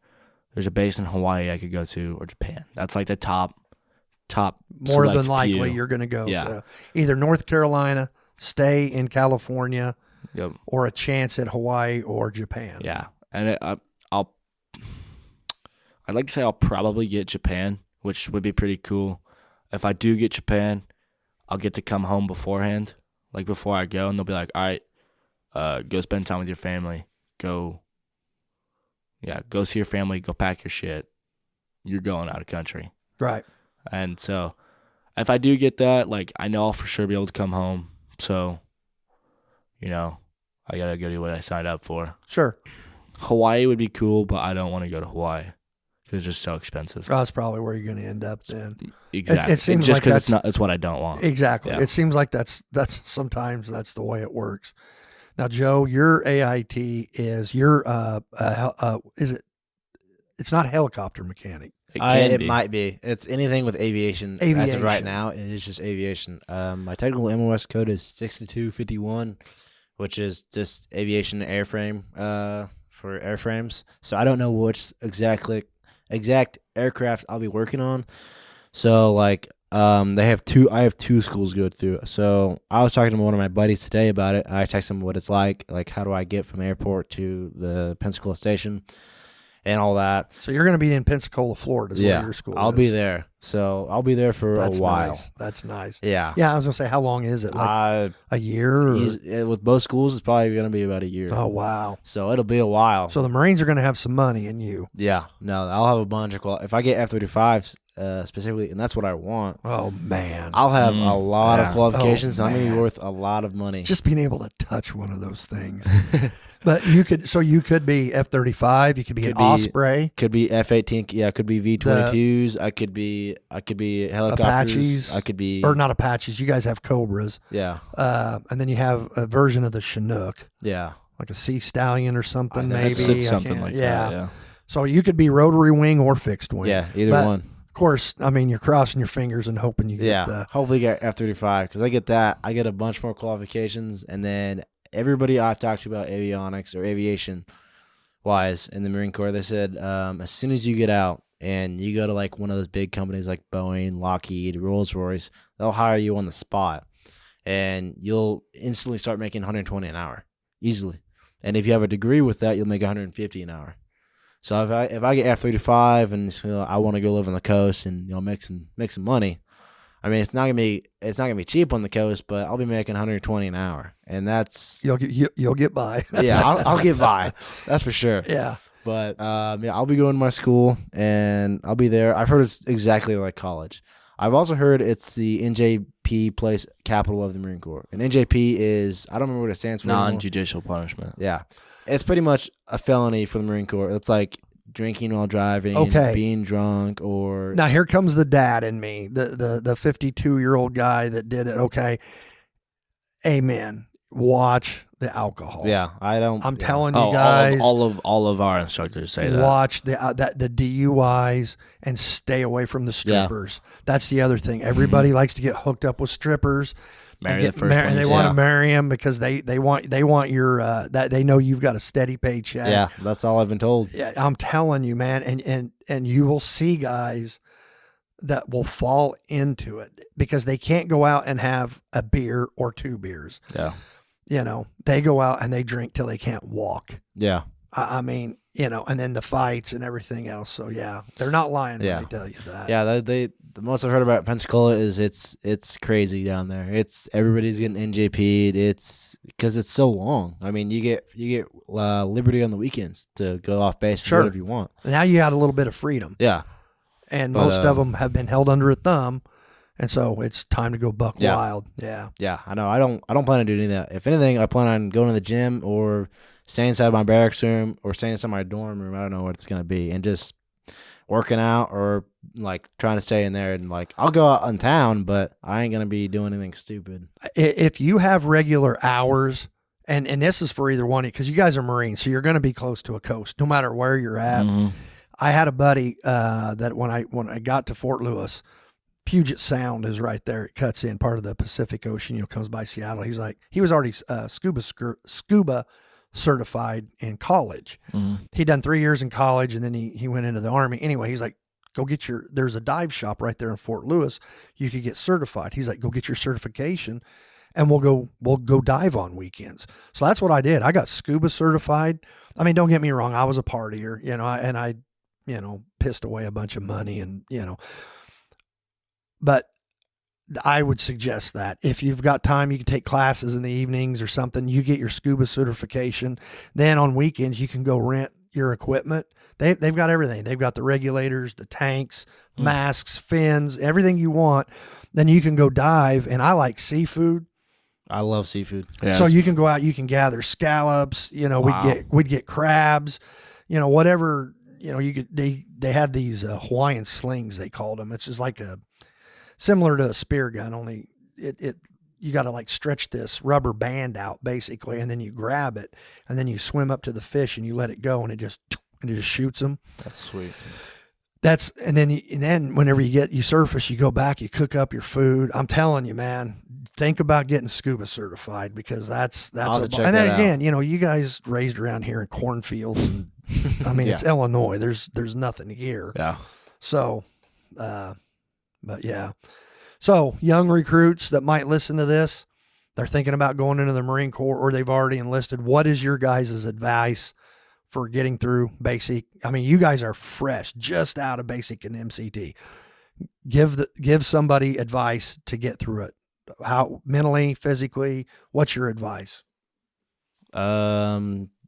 There's a base in Hawaii I could go to, or Japan. That's like the top. More than select likely, few. you're going to go Yeah. to either North Carolina, stay in California, Yep. or a chance at Hawaii or Japan. Yeah, and I'd like to say I'll probably get Japan, which would be pretty cool. If I do get Japan, I'll get to come home beforehand, like before I go, and they'll be like, all right, go spend time with your family. Go see your family. Go pack your shit. You're going out of country. Right. And so if I do get that, like, I know I'll for sure be able to come home. So, I got to go do what I signed up for. Sure. Hawaii would be cool, but I don't want to go to Hawaii because it's just so expensive. Oh, that's probably where you're going to end up then. Exactly. It seems just like because it's what I don't want. Exactly. Yeah. It seems like that's sometimes that's the way it works. Now, Joe, your AIT is is it? It's not helicopter mechanic. It might be. It's anything with aviation. As of Aviation. right now, it is just aviation. My technical MOS code is 6251, which is just aviation airframe for airframes. So I don't know which exact aircraft I'll be working on. So I have two schools to go through. So I was talking to one of my buddies today about it. I texted him what it's like how do I get from the airport to the Pensacola station and all that. So you're going to be in Pensacola, Florida is where your school I'll is. be there. So I'll be there for a while. Nice. That's nice. Yeah. Yeah, I was going to say, how long is it? Like a year? Or? With both schools, it's probably going to be about a year. Oh, wow. So it'll be a while. So the Marines are going to have some money in you. Yeah. No, I'll have a bunch of if I get F-35s specifically, and that's what I want. Oh, man. I'll have a lot of qualifications, and I'm going to be man. worth a lot of money. Just being able to touch one of those things. But you could be F-35, you could be an Osprey. Could be F-18, yeah, could be V-22s, I could be helicopters. Apaches. I could be... Or not Apaches, you guys have Cobras. Yeah. And then you have a version of the Chinook. Yeah. Like a Sea Stallion or something, maybe. It's something like that, yeah. So you could be rotary wing or fixed wing. Yeah, either one. Of course, I mean, you're crossing your fingers and hoping you get the... hopefully get F-35, because I get that. I get a bunch more qualifications, and then everybody I've talked to about avionics or aviation wise in the Marine Corps, they said as soon as you get out and you go to one of those big companies like Boeing, Lockheed, Rolls-Royce, they'll hire you on the spot, and you'll instantly start making $120 an hour easily. And if you have a degree with that, you'll make $150 an hour. So if I get F-35 and I want to go live on the coast and make some money, I mean it's not gonna be cheap on the coast, but I'll be making $120 an hour, and that's you'll get by. Yeah, I'll get by, that's for sure. Yeah, but I'll be going to my school and I'll be there. I've heard it's exactly like college. I've also heard it's the NJP place capital of the Marine Corps, and NJP is I don't remember what it stands for. Non-judicial punishment. Yeah. It's pretty much a felony for the Marine Corps. It's like drinking while driving, being drunk, or... Now, here comes the dad in me, the 52-year-old guy that did it. Okay. Amen. Watch the alcohol. Yeah, I'm telling you guys. All of our instructors say that. Watch the DUIs and stay away from the strippers. Yeah. That's the other thing. Everybody likes to get hooked up with strippers. Marry the first one. They want to marry him because they want your that they know you've got a steady paycheck. Yeah, that's all I've been told. Yeah, I'm telling you, man, and you will see guys that will fall into it because they can't go out and have a beer or two beers. Yeah. They go out and they drink till they can't walk. Yeah. I mean, and then the fights and everything else. So yeah, they're not lying when they tell you that. Yeah, the most I've heard about Pensacola is it's crazy down there. It's everybody's getting NJP'd. It's because it's so long. I mean, you get liberty on the weekends to go off base and do whatever you want. Now you got a little bit of freedom. Yeah, and most of them have been held under a thumb. And so it's time to go buck wild. Yeah. Yeah, I know. I don't plan on doing any of that. If anything, I plan on going to the gym or staying inside my barracks room or staying inside my dorm room. I don't know what it's going to be. And just working out or trying to stay in there. And I'll go out in town, but I ain't going to be doing anything stupid. If you have regular hours, and this is for either one, because you guys are Marines, so you're going to be close to a coast no matter where you're at. Mm-hmm. I had a buddy that when I got to Fort Lewis, Puget Sound is right there. It cuts in part of the Pacific Ocean, comes by Seattle. He's like, he was already scuba certified in college. Mm-hmm. He'd done 3 years in college, and then he went into the Army. Anyway, he's like, go get there's a dive shop right there in Fort Lewis. You could get certified. He's like, go get your certification, and we'll go dive on weekends. So that's what I did. I got scuba certified. I mean, don't get me wrong. I was a partier, and I pissed away a bunch of money and, but I would suggest that if you've got time, you can take classes in the evenings or something. You get your scuba certification. Then on weekends, you can go rent your equipment. They've got everything. They've got the regulators, the tanks, masks, fins, everything you want. Then you can go dive. And I like seafood. I love seafood. Yeah, so you can go out, you can gather scallops, Wow. we'd get crabs, whatever, you could, they had these Hawaiian slings, they called them. It's just like similar to a spear gun, only you got to like stretch this rubber band out basically, and then you grab it, and then you swim up to the fish and you let it go, and it just shoots them. That's sweet. And then whenever you surface, you go back, you cook up your food. I'm telling you, man, think about getting scuba certified, because that's I'll have to check and then that again, you guys raised around here in cornfields, and I mean, Yeah. it's Illinois. There's nothing here. Yeah. So, but yeah. So young recruits that might listen to this, they're thinking about going into the Marine Corps, or they've already enlisted. What is your guys' advice for getting through basic? I mean, you guys are fresh, just out of basic and MCT. Give somebody advice to get through it. How, mentally, physically, what's your advice?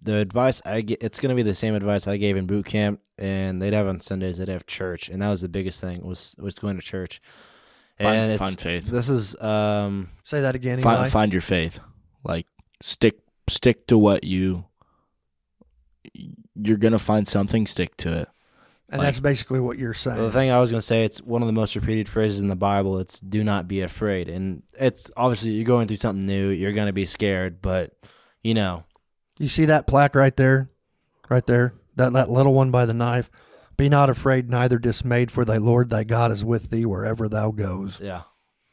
The advice I get, it's going to be the same advice I gave in boot camp, and they'd have on Sundays, they'd have church. And that was the biggest thing was going to church. And Find faith. This is, Say that again, Eli. Find your faith. Like stick to what you're going to find something, stick to it. And that's basically what you're saying. the thing I was going to say, it's one of the most repeated phrases in the Bible. It's do not be afraid. And it's obviously you're going through something new. You're going to be scared, but You see that plaque right there? Right there? That little one by the knife. Be not afraid, neither dismayed, for thy Lord thy God is with thee wherever thou goes. Yeah.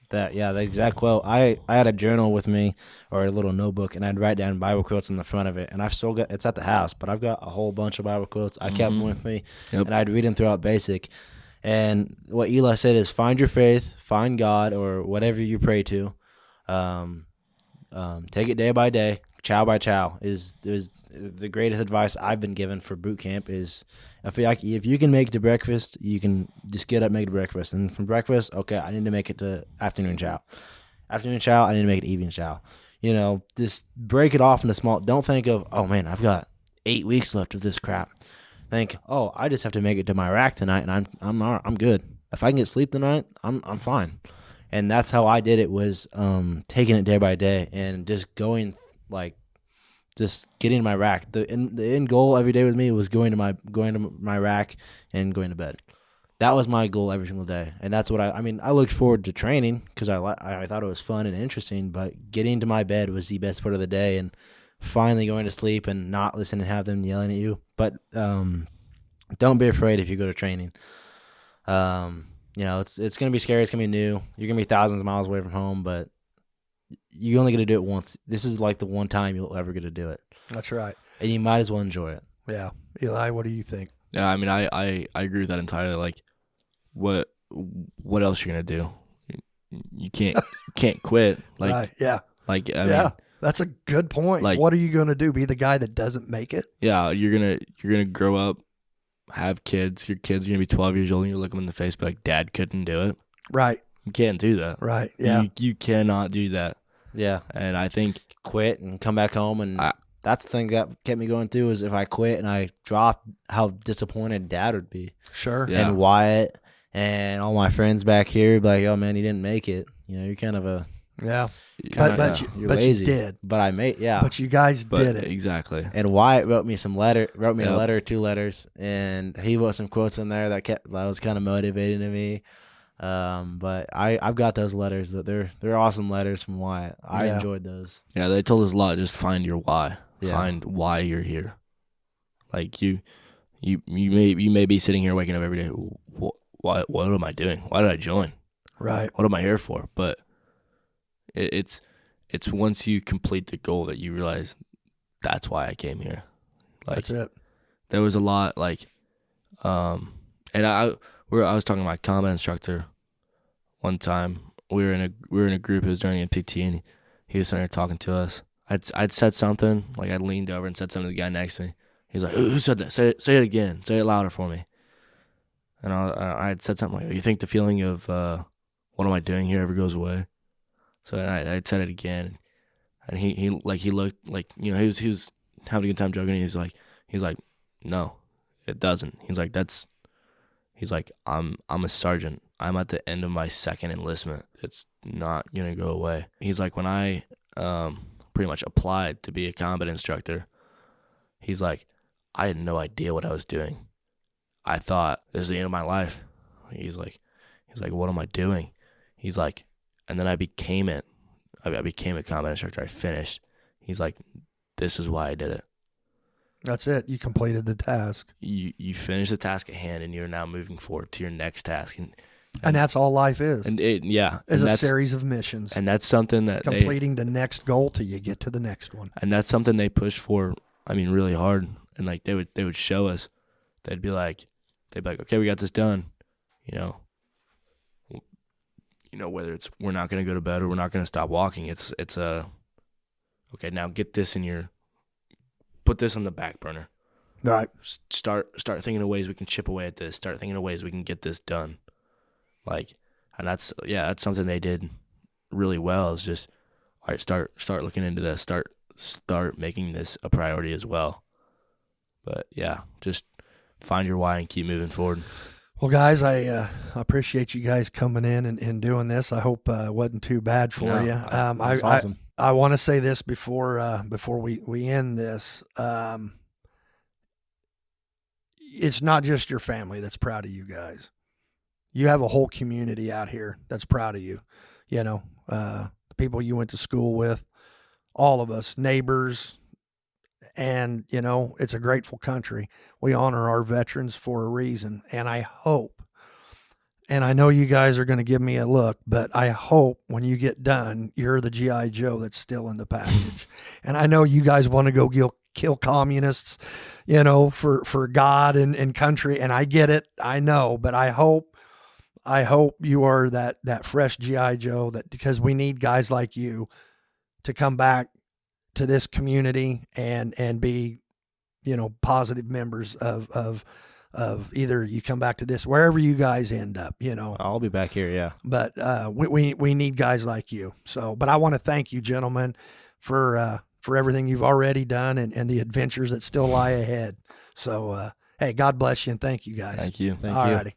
The exact quote. I had a journal with me, or a little notebook, and I'd write down Bible quotes in the front of it. And I've still got, it's at the house, but I've got a whole bunch of Bible quotes. I kept them with me, and I'd read them throughout basic. And what Eli said is find your faith, find God, or whatever you pray to. Take it day by day, chow by chow. Is the greatest advice I've been given for boot camp is if you can make it to breakfast, you can just get up, make it to breakfast. And from breakfast, okay, I need to make it to afternoon chow. Afternoon chow, I need to make it evening chow. Just break it off into small. Don't think of, oh man, I've got 8 weeks left of this crap. Think, oh, I just have to make it to my rack tonight, and I'm good. If I can get sleep tonight, I'm fine. And that's how I did it, was taking it day by day and just going just getting to my rack. The end goal every day with me was going to my rack and going to bed. That was my goal every single day, and that's what I looked forward to training because I thought it was fun and interesting. But getting to my bed was the best part of the day, and finally going to sleep and not listening and have them yelling at you. But don't be afraid if you go to training. It's gonna be scary. It's gonna be new. You're gonna be thousands of miles away from home, but you only get to do it once. This is like the one time you'll ever get to do it. That's right. And you might as well enjoy it. Yeah. Eli, what do you think? Yeah, I mean, I agree with that entirely. Like, what else you're gonna do? You can't quit. Like, right. Yeah. Like, I mean, that's a good point. Like, what are you gonna do? Be the guy that doesn't make it? Yeah, you're gonna grow up, have kids. Your kids are gonna be 12 years old, and you look them in the face, be like, "Dad couldn't do it." Right. You can't do that. Right. Yeah. You cannot do that. Yeah. And I think quit and come back home, and that's the thing that kept me going through is if I quit and I dropped, how disappointed Dad would be. Sure. Yeah. And Wyatt and all my friends back here would be like, "Oh man, you didn't make it. You're kind of a but you're lazy." you did. But I made But you guys did it. Exactly. And Wyatt wrote me a letter, 2 letters, and he wrote some quotes in there that was kind of motivating to me. But I've got those letters that they're awesome letters from Wyatt. I enjoyed those. Yeah, they told us a lot. Just find your why. Yeah. Find why you're here. Like you may be sitting here waking up every day. What am I doing? Why did I join? Right. What am I here for? But it's once you complete the goal that you realize that's why I came here. Like, That's it. there was a lot and I was talking to my combat instructor one time. We were in a group. It was during MTT, and he was sitting there talking to us. I'd said something, like I leaned over and said something to the guy next to me. He's like, "Who said that? Say it again. Say it louder for me." And I had said something like, "You think the feeling of what am I doing here ever goes away?" So I said it again, and he looked like, you know, he was having a good time joking. He's like, "No, it doesn't." He's like, I'm a sergeant. I'm at the end of my second enlistment. It's not gonna go away. He's like, when I pretty much applied to be a combat instructor, he's like, I had no idea what I was doing. I thought this is the end of my life. He's like, what am I doing? He's like, and then I became it. I became a combat instructor. I finished. He's like, this is why I did it. That's it. You completed the task. You finish the task at hand, and you're now moving forward to your next task. And that's all life is. And is a series of missions. And that's something that completing the next goal till you get to the next one. And that's something they push for, I mean, really hard. And like they would show us. They'd be like, okay, we got this done. You know, whether it's we're not going to go to bed or we're not going to stop walking. It's okay, now get this put this on the back burner. All right. Start thinking of ways we can chip away at this. Start thinking of ways we can get this done. Like, and that's something they did really well. Is just, all right, start looking into this. Start making this a priority as well. But yeah, just find your why and keep moving forward. Well, guys, I appreciate you guys coming in and doing this. I hope it wasn't too bad for you. That's awesome. I want to say this before we end this. It's not just your family that's proud of you guys. You have a whole community out here that's proud of you. You know, the people you went to school with, all of us, neighbors, and, you know, it's a grateful country. We honor our veterans for a reason, and I hope, and I know you guys are going to give me a look, but I hope when you get done, you're the G.I. Joe that's still in the package. And I know you guys want to go kill communists, you know, for God and country, and I get it, I know, but I hope you are that fresh G.I. Joe, that because we need guys like you to come back to this community and be, you know, positive members of either you come back to this, wherever you guys end up, you know. I'll be back here, yeah. But we need guys like you. So, but I want to thank you, gentlemen, for everything you've already done and the adventures that still lie ahead. So, hey, God bless you and thank you guys. Thank you. Thank All you. righty.